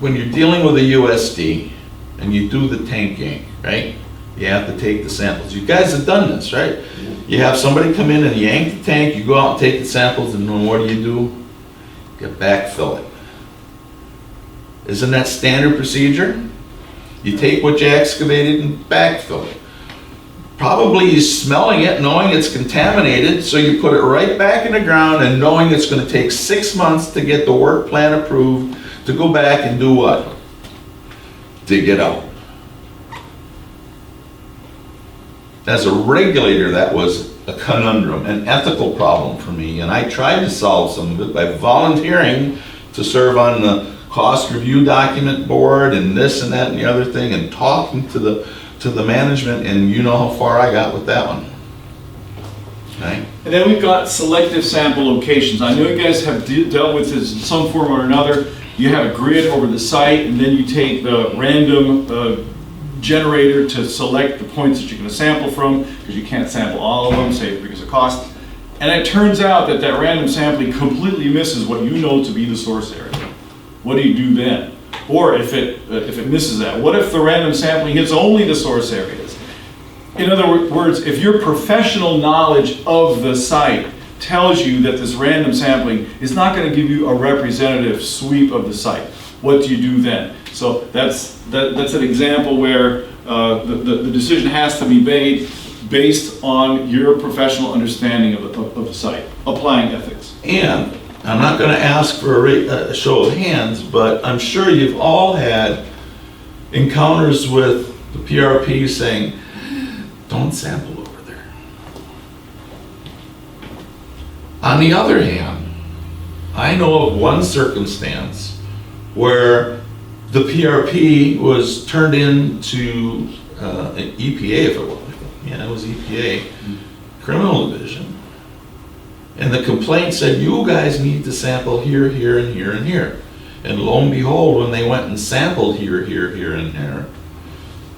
[SPEAKER 1] when you're dealing with a USD and you do the tanking, right? You have to take the samples. You guys have done this, right? You have somebody come in and yank the tank, you go out and take the samples, and then what do? You backfill it. Isn't that standard procedure? You take what you excavated and backfill it. Probably you're smelling it, knowing it's contaminated, so you put it right back in the ground and knowing it's going to take 6 months to get the work plan approved to go back and do what? Dig it out. As a regulator, that was a conundrum, an ethical problem for me, and I tried to solve some of it by volunteering to serve on the cost review document board and this and that and the other thing, and talking to the management, and you know how far I got with that one. Okay?
[SPEAKER 2] And then we've got selective sample locations. I know you guys have dealt with this in some form or another. You have a grid over the site, and then you take the random generator to select the points that you're going to sample from, because you can't sample all of them, say because of cost. And it turns out that that random sampling completely misses what you know to be the source area. What do you do then? Or if it misses that, what if the random sampling hits only the source areas? In other words, if your professional knowledge of the site tells you that this random sampling is not going to give you a representative sweep of the site, what do you do then? So that's an example where the decision has to be made based on your professional understanding of the site, applying ethics.
[SPEAKER 1] And I'm not going to ask for a show of hands, but I'm sure you've all had encounters with the PRP saying, don't sample over there. On the other hand, I know of one circumstance where the PRP was turned into an EPA, if it was. Yeah, it was EPA, criminal division. And the complaint said, you guys need to sample here, here, and here, and here. And lo and behold, when they went and sampled here, here, here, and there,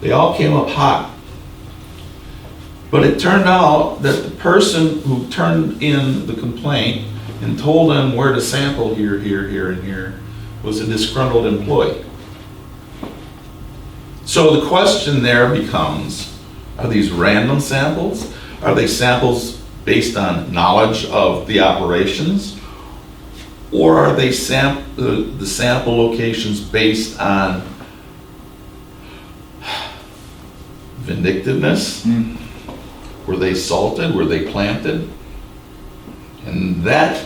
[SPEAKER 1] they all came up hot. But it turned out that the person who turned in the complaint and told them where to sample here, here, here, and here was a disgruntled employee. So the question there becomes, are these random samples? Are they samples based on knowledge of the operations? Or are they the sample locations based on vindictiveness? Were they salted? Were they planted? And that,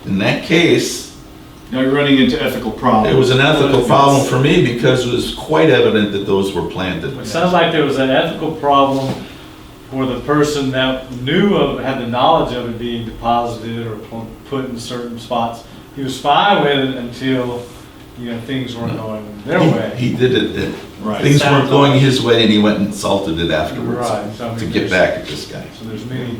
[SPEAKER 1] in that case,
[SPEAKER 2] Now you're running into ethical problems.
[SPEAKER 1] it was an ethical problem for me because it was quite evident that those were planted.
[SPEAKER 4] It sounds like there was an ethical problem for the person that knew of, had the knowledge of it being deposited or put in certain spots. He was fine with it until, things weren't going their way.
[SPEAKER 1] He did it,
[SPEAKER 2] Right.
[SPEAKER 1] things weren't
[SPEAKER 4] Sounds
[SPEAKER 1] going
[SPEAKER 4] like-
[SPEAKER 1] his way and he went and salted it afterwards
[SPEAKER 4] Right, so I mean,
[SPEAKER 1] to get back at this guy.
[SPEAKER 4] So there's many,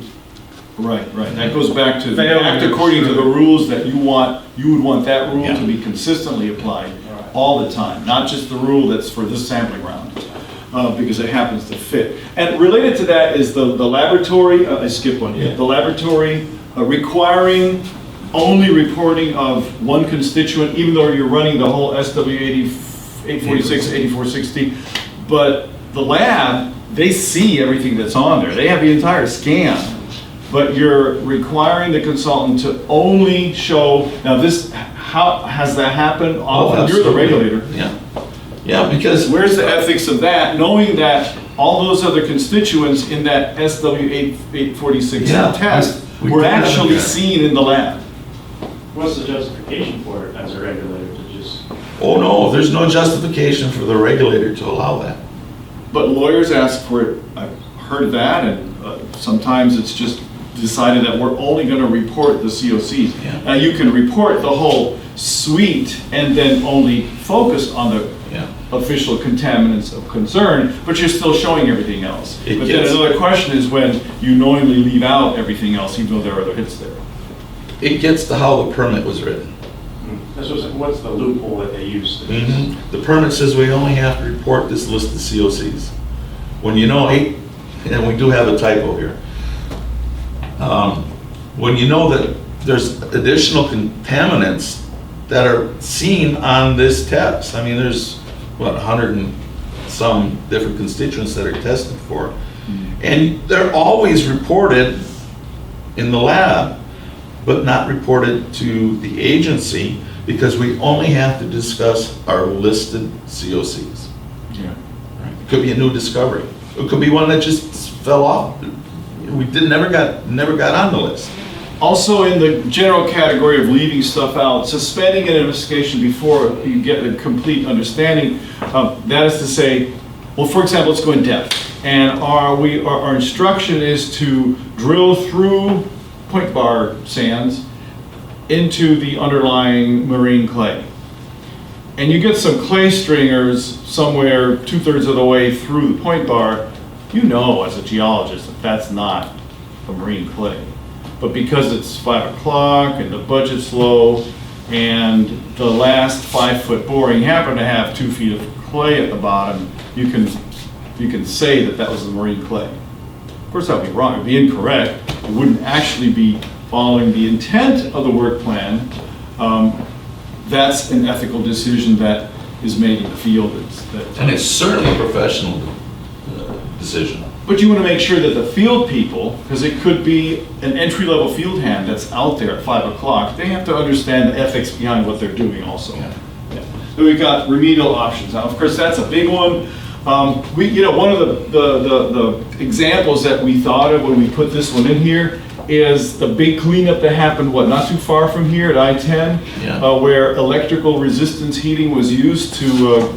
[SPEAKER 2] Right. That goes back to
[SPEAKER 4] Failure,
[SPEAKER 2] act according to the
[SPEAKER 4] sure.
[SPEAKER 2] rules that you would want that rule
[SPEAKER 1] Yeah.
[SPEAKER 2] to be consistently applied
[SPEAKER 4] Right.
[SPEAKER 2] all the time, not just the rule that's for this sampling round, because it happens to fit. And related to that is the laboratory, I skipped one,
[SPEAKER 1] Yeah.
[SPEAKER 2] the laboratory requiring only reporting of one constituent, even though you're running the whole SW 846, 8460, but the lab, they see everything that's on there. They have the entire scan. But you're requiring the consultant to only show, now this, how has that happened often? You're the
[SPEAKER 1] absolutely.
[SPEAKER 2] regulator.
[SPEAKER 1] Yeah, because
[SPEAKER 2] Where's the ethics of that, knowing that all those other constituents in that SW 846
[SPEAKER 1] Yeah,
[SPEAKER 2] test
[SPEAKER 1] we
[SPEAKER 2] were
[SPEAKER 1] did have
[SPEAKER 2] actually
[SPEAKER 1] that.
[SPEAKER 2] seen in the lab?
[SPEAKER 6] What's the justification for it as a regulator to just?
[SPEAKER 1] oh no, there's no justification for the regulator to allow that.
[SPEAKER 2] But lawyers ask for it, I've heard that, and sometimes it's just decided that we're only gonna report the COCs.
[SPEAKER 1] Yeah.
[SPEAKER 2] Now, you can report the whole suite and then only focus on the
[SPEAKER 1] Yeah.
[SPEAKER 2] official contaminants of concern, but you're still showing everything else.
[SPEAKER 1] It
[SPEAKER 2] But then
[SPEAKER 1] gets-
[SPEAKER 2] another question is when you knowingly leave out everything else, even though there are other hits there.
[SPEAKER 1] It gets to how the permit was written.
[SPEAKER 6] What's the loophole that they use?
[SPEAKER 1] The permit says we only have to report this list of COCs. When you know, and we do have a typo here. When you know that there's additional contaminants that are seen on this test, I mean, there's, 100 and some different constituents that are tested for. And they're always reported in the lab, but not reported to the agency because we only have to discuss our listed COCs.
[SPEAKER 2] Yeah.
[SPEAKER 1] It could be a new discovery. It could be one that just fell off. We never got on the list.
[SPEAKER 2] Also in the general category of leaving stuff out, suspending an investigation before you get a complete understanding, that is to say, well, for example, let's go in depth. And our instruction is to drill through point bar sands into the underlying marine clay. And you get some clay stringers somewhere 2/3 of the way through the point bar, you know as a geologist that that's not a marine clay. But because it's 5 o'clock and the budget's low and the last 5-foot boring happened to have 2 feet of clay at the bottom, you can say that that was the marine clay. Of course, that would be wrong, it would be incorrect. It wouldn't actually be following the intent of the work plan. That's an ethical decision that is made in the field.
[SPEAKER 1] And it's certainly a professional decision.
[SPEAKER 2] But you want to make sure that the field people, because it could be an entry-level field hand that's out there at 5 o'clock, they have to understand the ethics behind what they're doing also.
[SPEAKER 1] Yeah.
[SPEAKER 2] Yeah. So we've got remedial options. Now, of course, that's a big one. One of the examples that we thought of when we put this one in here is the big cleanup that happened, not too far from here at I-10,
[SPEAKER 1] Yeah.
[SPEAKER 2] where electrical resistance heating was used to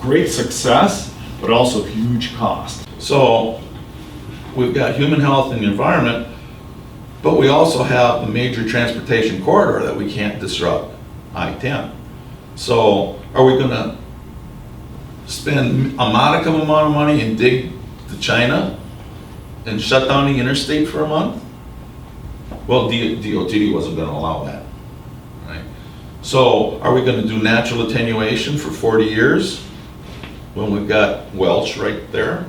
[SPEAKER 2] great success, but also huge cost.
[SPEAKER 1] So we've got human health and the environment, but we also have the major transportation corridor that we can't disrupt, I-10. So are we gonna spend a modicum amount of money and dig to China and shut down the interstate for a month? Well, DOT wasn't gonna allow that, right? So are we gonna do natural attenuation for 40 years when we've got Welch right there?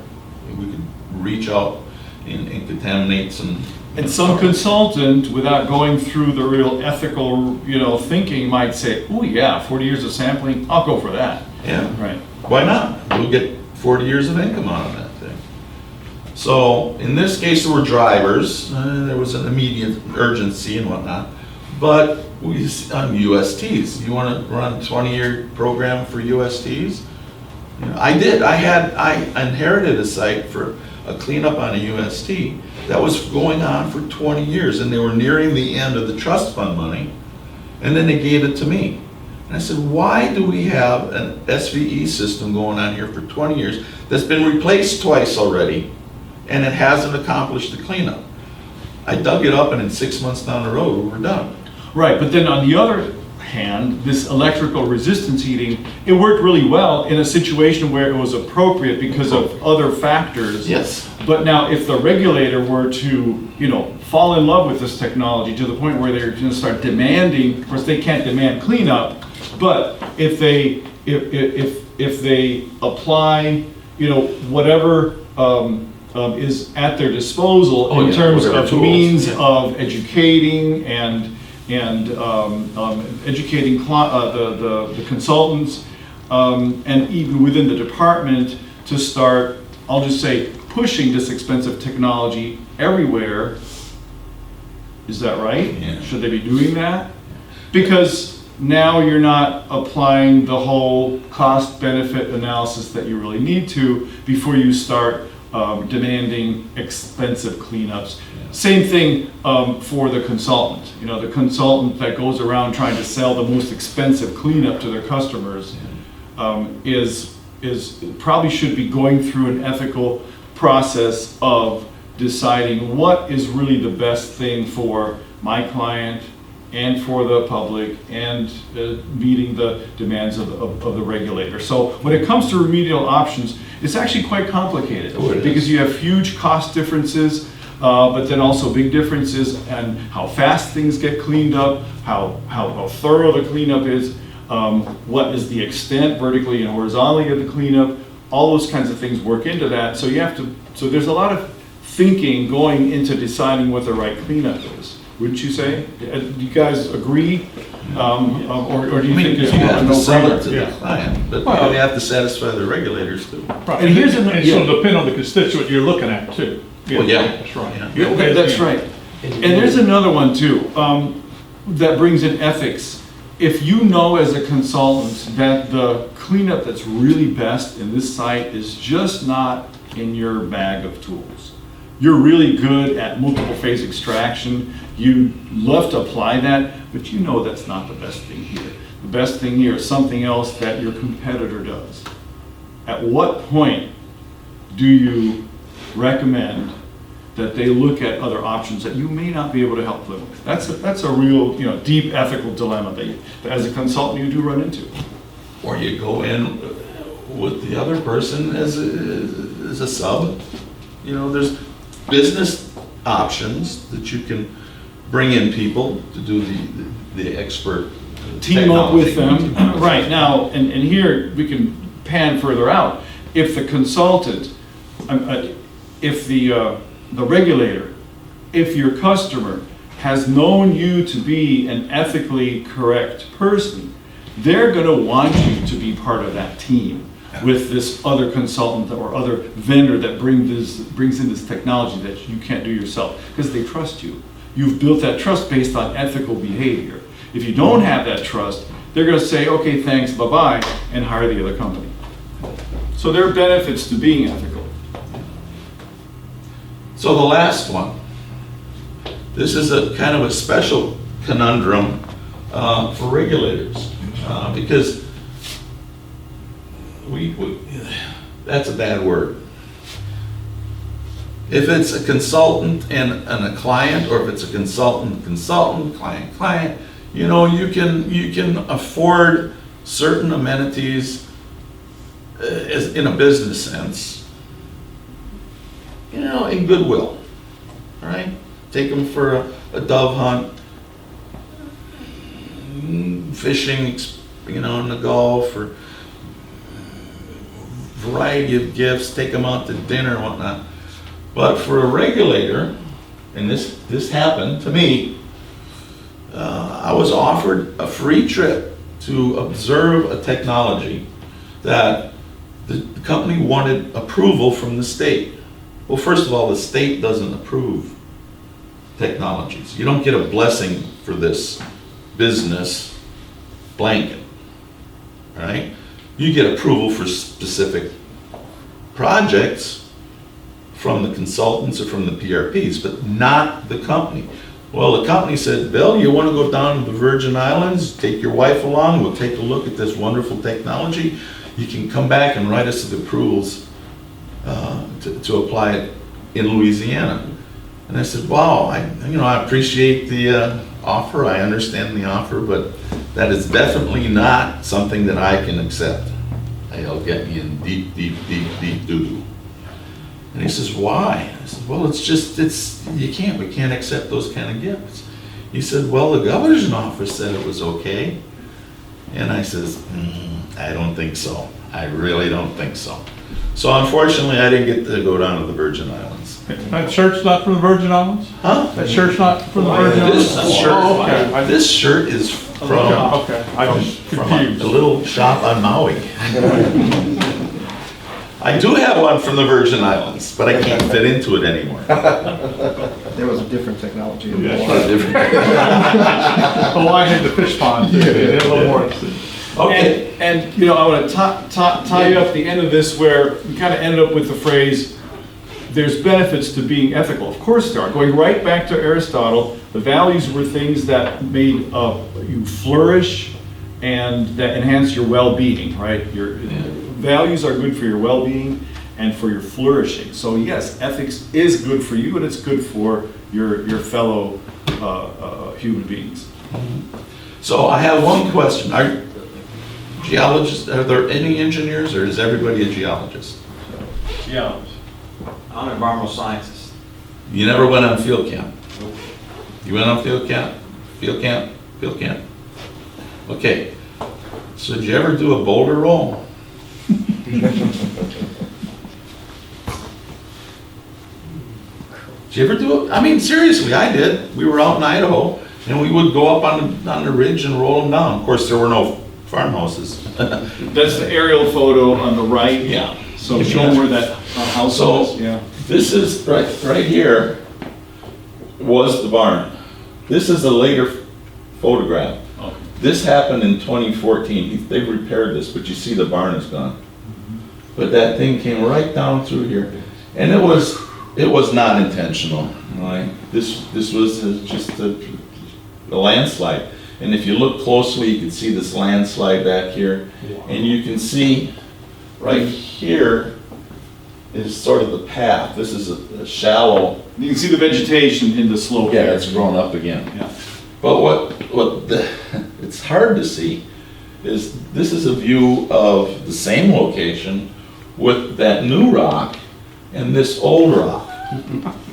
[SPEAKER 1] We could reach out and contaminate some.
[SPEAKER 2] And some consultant, without going through the real ethical, thinking, might say, oh yeah, 40 years of sampling, I'll go for that.
[SPEAKER 1] Yeah.
[SPEAKER 2] Right.
[SPEAKER 1] Why not? We'll get 40 years of income out of that thing. So in this case, there were drivers. There was an immediate urgency and whatnot. But on USTs, you want to run a 20-year program for USTs? I did. I inherited a site for a cleanup on a UST that was going on for 20 years, and they were nearing the end of the trust fund money, and then they gave it to me. And I said, why do we have an SVE system going on here for 20 years that's been replaced twice already, and it hasn't accomplished the cleanup? I dug it up, and in 6 months down the road, we were done.
[SPEAKER 2] Right, but then on the other hand, this electrical resistance heating, it worked really well in a situation where it was appropriate because of other factors.
[SPEAKER 1] Yes.
[SPEAKER 2] But now if the regulator were to, fall in love with this technology to the point where they're going to start demanding, of course they can't demand cleanup, but if they apply, whatever is at their disposal in terms
[SPEAKER 1] whatever
[SPEAKER 2] of
[SPEAKER 1] tools,
[SPEAKER 2] means
[SPEAKER 1] yeah.
[SPEAKER 2] of educating and educating the consultants, and even within the department to start, I'll just say, pushing this expensive technology everywhere. Is that right?
[SPEAKER 1] Yeah.
[SPEAKER 2] Should they be doing that? Because now you're not applying the whole cost-benefit analysis that you really need to before you start demanding expensive cleanups. Same thing for the consultant. The consultant that goes around trying to sell the most expensive cleanup to their customers is probably should be going through an ethical process of deciding what is really the best thing for my client and for the public and meeting the demands of the regulator. So when it comes to remedial options, it's actually quite complicated because you have huge cost differences, but then also big differences in how fast things get cleaned up, how thorough the cleanup is, what is the extent vertically and horizontally of the cleanup. All those kinds of things work into that. So there's a lot of thinking going into deciding what the right cleanup is. Wouldn't you say? Do you guys agree? Or do you think there's
[SPEAKER 1] you
[SPEAKER 2] more of a
[SPEAKER 1] have to sell it
[SPEAKER 2] no-brainer?
[SPEAKER 1] to the
[SPEAKER 3] Yeah.
[SPEAKER 1] client, but
[SPEAKER 3] Well,
[SPEAKER 1] you have to satisfy the regulators too.
[SPEAKER 3] Right.
[SPEAKER 2] And here's
[SPEAKER 3] and
[SPEAKER 2] yeah.
[SPEAKER 3] so depend on the constituent you're looking at too.
[SPEAKER 1] Well, yeah.
[SPEAKER 3] That's right.
[SPEAKER 1] Yeah.
[SPEAKER 2] Okay, that's right. And there's another one too, that brings in ethics. If you know as a consultant that the cleanup that's really best in this site is just not in your bag of tools, you're really good at multiple phase extraction, you love to apply that, but that's not the best thing here. The best thing here is something else that your competitor does. At what point do you recommend that they look at other options that you may not be able to help them with? That's a real, deep ethical dilemma that as a consultant you do run into.
[SPEAKER 1] Or you go in with the other person as a sub. There's business options that you can bring in people to do the expert
[SPEAKER 2] Team up with
[SPEAKER 1] technology.
[SPEAKER 2] them. Right, now, and here we can pan further out. If the consultant, if the regulator, if your customer has known you to be an ethically correct person, they're going to want you to be part of that team. with this other consultant or other vendor that brings in this technology that you can't do yourself, because they trust you. You've built that trust based on ethical behavior. If you don't have that trust, they're going to say, okay, thanks, bye-bye, and hire the other company. So there are benefits to being ethical.
[SPEAKER 1] So the last one. This is a kind of a special conundrum for regulators, because that's a bad word. If it's a consultant and a client, or if it's a consultant, client, you know, you can afford certain amenities as in a business sense, you know, in goodwill, all right? Take them for a dove hunt, fishing, you know, in the Gulf, or variety of gifts, take them out to dinner and whatnot. But for a regulator, and this happened to me, I was offered a free trip to observe a technology that the company wanted approval from the state. Well, first of all, the state doesn't approve technologies. You don't get a blessing for this business blanket, all right? You get approval for specific projects from the consultants or from the PRPs, but not the company. Well, the company said, Bill, you want to go down to the Virgin Islands, take your wife along, we'll take a look at this wonderful technology. You can come back and write us the approvals to apply it in Louisiana. And I said, wow, I appreciate the offer, I understand the offer, but that is definitely not something that I can accept. It'll get me in deep doo-doo. And he says, why? I said, well, we can't accept those kind of gifts. He said, well, the governor's office said it was okay. And I says, I don't think so. I really don't think so. So unfortunately, I didn't get to go down to the Virgin Islands.
[SPEAKER 3] That shirt's not from the Virgin Islands?
[SPEAKER 1] Huh?
[SPEAKER 3] That shirt's not from the Virgin Islands?
[SPEAKER 1] This shirt is from
[SPEAKER 3] Okay, I just
[SPEAKER 1] a
[SPEAKER 3] confused.
[SPEAKER 1] little shop on Maui. I do have one from the Virgin Islands, but I can't fit into it anymore.
[SPEAKER 5] There was a different technology in
[SPEAKER 3] Yeah.
[SPEAKER 5] Hawaii.
[SPEAKER 3] Hawaii had the fish pond, too. They had a little more.
[SPEAKER 1] Okay.
[SPEAKER 2] And you know, I want to tie you up the end of this where we kind of ended up with the phrase, there's benefits to being ethical. Of course there are. Going right back to Aristotle, the values were things that made you flourish and that enhance your well-being, right? Values are good for your well-being and for your flourishing. So yes, ethics is good for you and it's good for your fellow human beings.
[SPEAKER 1] So I have one question. Are geologists, are there any engineers, or is everybody a geologist?
[SPEAKER 4] Yeah.
[SPEAKER 8] I'm an environmental scientist.
[SPEAKER 1] You never went on field camp? You went on field camp? Field camp? Field camp? Okay. So did you ever do a boulder roll? Did you ever do it? I mean, seriously, I did. We were out in Idaho, and we would go up on the ridge and roll them down. Of course, there were no farmhouses.
[SPEAKER 2] That's the aerial photo on the right.
[SPEAKER 1] Yeah.
[SPEAKER 2] So show them where that house
[SPEAKER 1] So
[SPEAKER 2] is. Yeah.
[SPEAKER 1] this is right here was the barn. This is a later photograph.
[SPEAKER 2] Okay.
[SPEAKER 1] This happened in 2014. They repaired this, but you see the barn is gone. But that thing came right down through here, and it was not intentional. Right? This was just a landslide. And if you look closely, you can see this landslide back here, and you can see right here is sort of the path. This is a shallow.
[SPEAKER 2] You can see the vegetation in the slope.
[SPEAKER 1] Yeah,
[SPEAKER 2] there.
[SPEAKER 1] it's grown up again.
[SPEAKER 2] Yeah.
[SPEAKER 1] But it's hard to see is this is a view of the same location with that new rock and this old rock,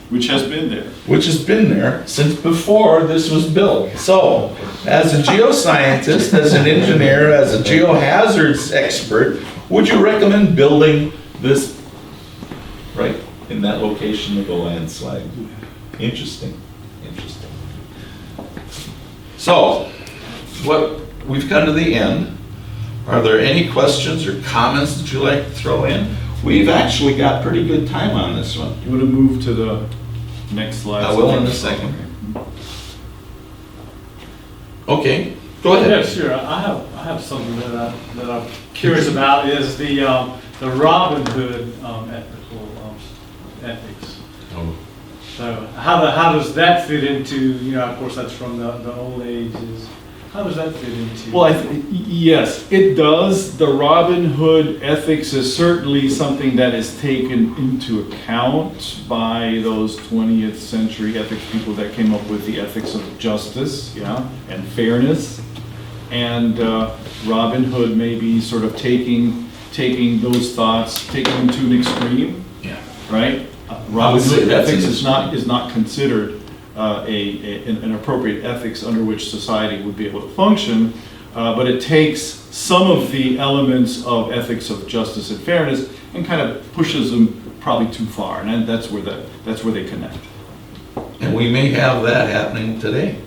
[SPEAKER 2] Which has been there.
[SPEAKER 1] which has been there since before this was built. So, as a geoscientist, as an engineer, as a geohazards expert, would you recommend building this right in that location of the landslide? Interesting. So, we've come to the end. Are there any questions or comments that you'd like to throw in? We've actually got pretty good time on this one.
[SPEAKER 2] You want to move to the next slide?
[SPEAKER 1] I will in a second. Okay, go ahead.
[SPEAKER 4] Yeah, sure. I have something that I'm curious about is the Robin Hood ethics.
[SPEAKER 1] Oh.
[SPEAKER 4] So how does that fit into, of course, that's from the old ages. How does that fit into?
[SPEAKER 2] Well, yes, it does. The Robin Hood ethics is certainly something that is taken into account by those 20th century ethics people that came up with the ethics of justice, and fairness. And Robin Hood may be sort of taking those thoughts, taking them to an extreme,
[SPEAKER 1] Yeah.
[SPEAKER 2] right?
[SPEAKER 1] I
[SPEAKER 2] Robin
[SPEAKER 1] would say
[SPEAKER 2] Hood
[SPEAKER 1] that's
[SPEAKER 2] ethics
[SPEAKER 1] an
[SPEAKER 2] is not considered an appropriate ethics under which society would be able to function, but it takes some of the elements of ethics of justice and fairness and kind of pushes them probably too far, and that's where they connect.
[SPEAKER 1] And we may have that happening today.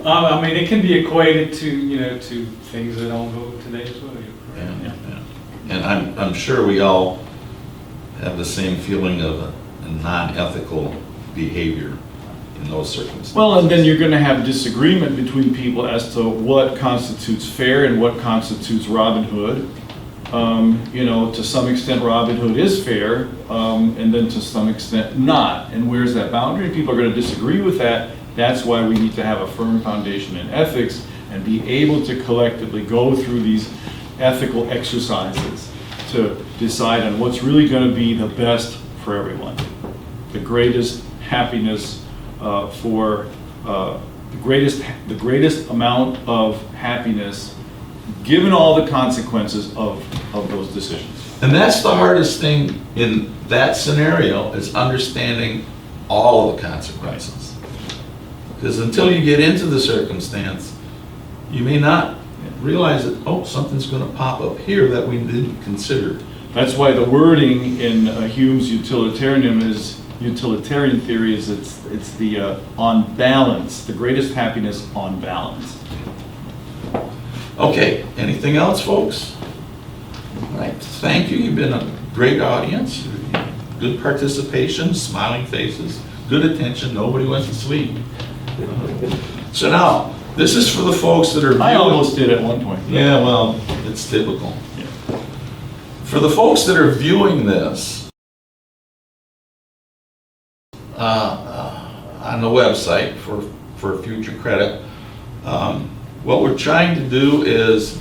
[SPEAKER 4] I mean, it can be equated to, to things that don't go today as well.
[SPEAKER 1] Yeah. And I'm sure we all have the same feeling of a non-ethical behavior in those circumstances.
[SPEAKER 2] Well, and then you're going to have disagreement between people as to what constitutes fair and what constitutes Robin Hood. To some extent Robin Hood is fair, and then to some extent not. And where's that boundary? People are going to disagree with that. That's why we need to have a firm foundation in ethics and be able to collectively go through these ethical exercises to decide on what's really going to be the best for everyone. The greatest happiness for the greatest amount of happiness given all the consequences of those decisions.
[SPEAKER 1] And that's the hardest thing in that scenario, is understanding all of the consequences. Because until you get into the circumstance, you may not realize that, something's going to pop up here that we didn't consider.
[SPEAKER 2] That's why the wording in Hume's utilitarian theory is it's the on balance, the greatest happiness on balance.
[SPEAKER 1] Okay, anything else, folks? All right, thank you. You've been a great audience. Good participation, smiling faces, good attention. Nobody went to sleep. So now, this is for the folks that are viewing.
[SPEAKER 2] I almost did at one point.
[SPEAKER 1] Yeah, well, it's typical. For the folks that are viewing this on the website for future credit, what we're trying to do is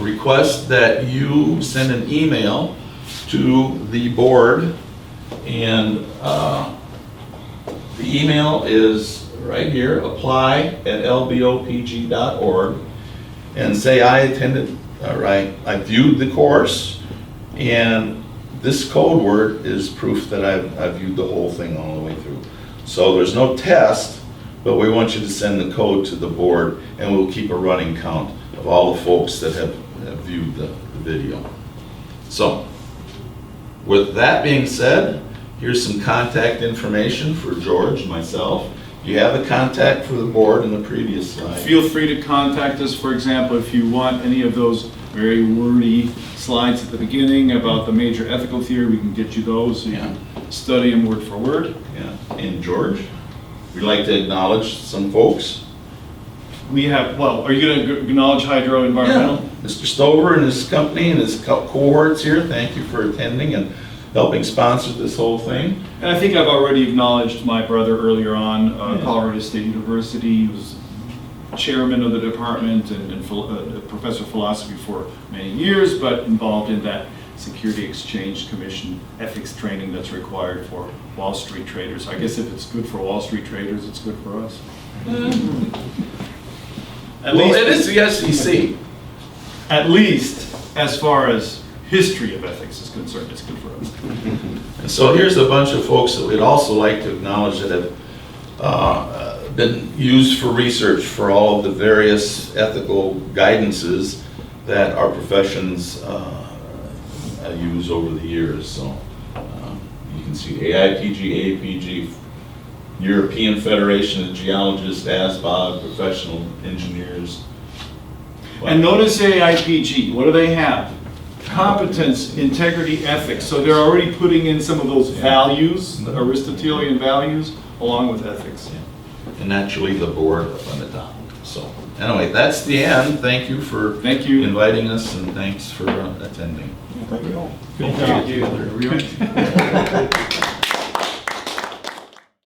[SPEAKER 1] request that you send an email to the board, and the email is right here, apply@lbopg.org, and say I attended, I viewed the course, and this code word is proof that I've viewed the whole thing all the way through. So there's no test, but we want you to send the code to the board, and we'll keep a running count of all the folks that have viewed the video. So, with that being said, here's some contact information for George and myself. You have the contact for the board in the previous slide.
[SPEAKER 2] Feel free to contact us, for example, if you want any of those very wordy slides at the beginning about the major ethical theory, we can get you those so you can study them word for word.
[SPEAKER 1] Yeah, and George, we'd like to acknowledge some folks.
[SPEAKER 2] We have, are you going to acknowledge Hydro Environmental?
[SPEAKER 1] Mr. Stover and his company and his cohorts here, thank you for attending and helping sponsor this whole thing.
[SPEAKER 2] And I think I've already acknowledged my brother earlier on, Colorado State University. He was chairman of the department and a professor of philosophy for many years, but involved in that Security Exchange Commission ethics training that's required for Wall Street traders. I guess if it's good for Wall Street traders, it's good for us.
[SPEAKER 1] At least it is the SEC.
[SPEAKER 2] At least as far as history of ethics is concerned, it's good for us.
[SPEAKER 1] And so here's a bunch of folks that we'd also like to acknowledge that have been used for research for all of the various ethical guidances that our professions use over the years. So you can see AIPG, APG, European Federation of Geologists, ASBOG, Professional Engineers.
[SPEAKER 2] And notice AIPG, what do they have? Competence, integrity, ethics. So they're already putting in some of those values, the Aristotelian values, along with ethics.
[SPEAKER 1] And naturally, the board up on the top. So, anyway, that's the end. Thank you for
[SPEAKER 2] Thank you.
[SPEAKER 1] inviting us, and thanks for attending.
[SPEAKER 5] Thank you all.
[SPEAKER 3] Good job.
[SPEAKER 4] Thank you.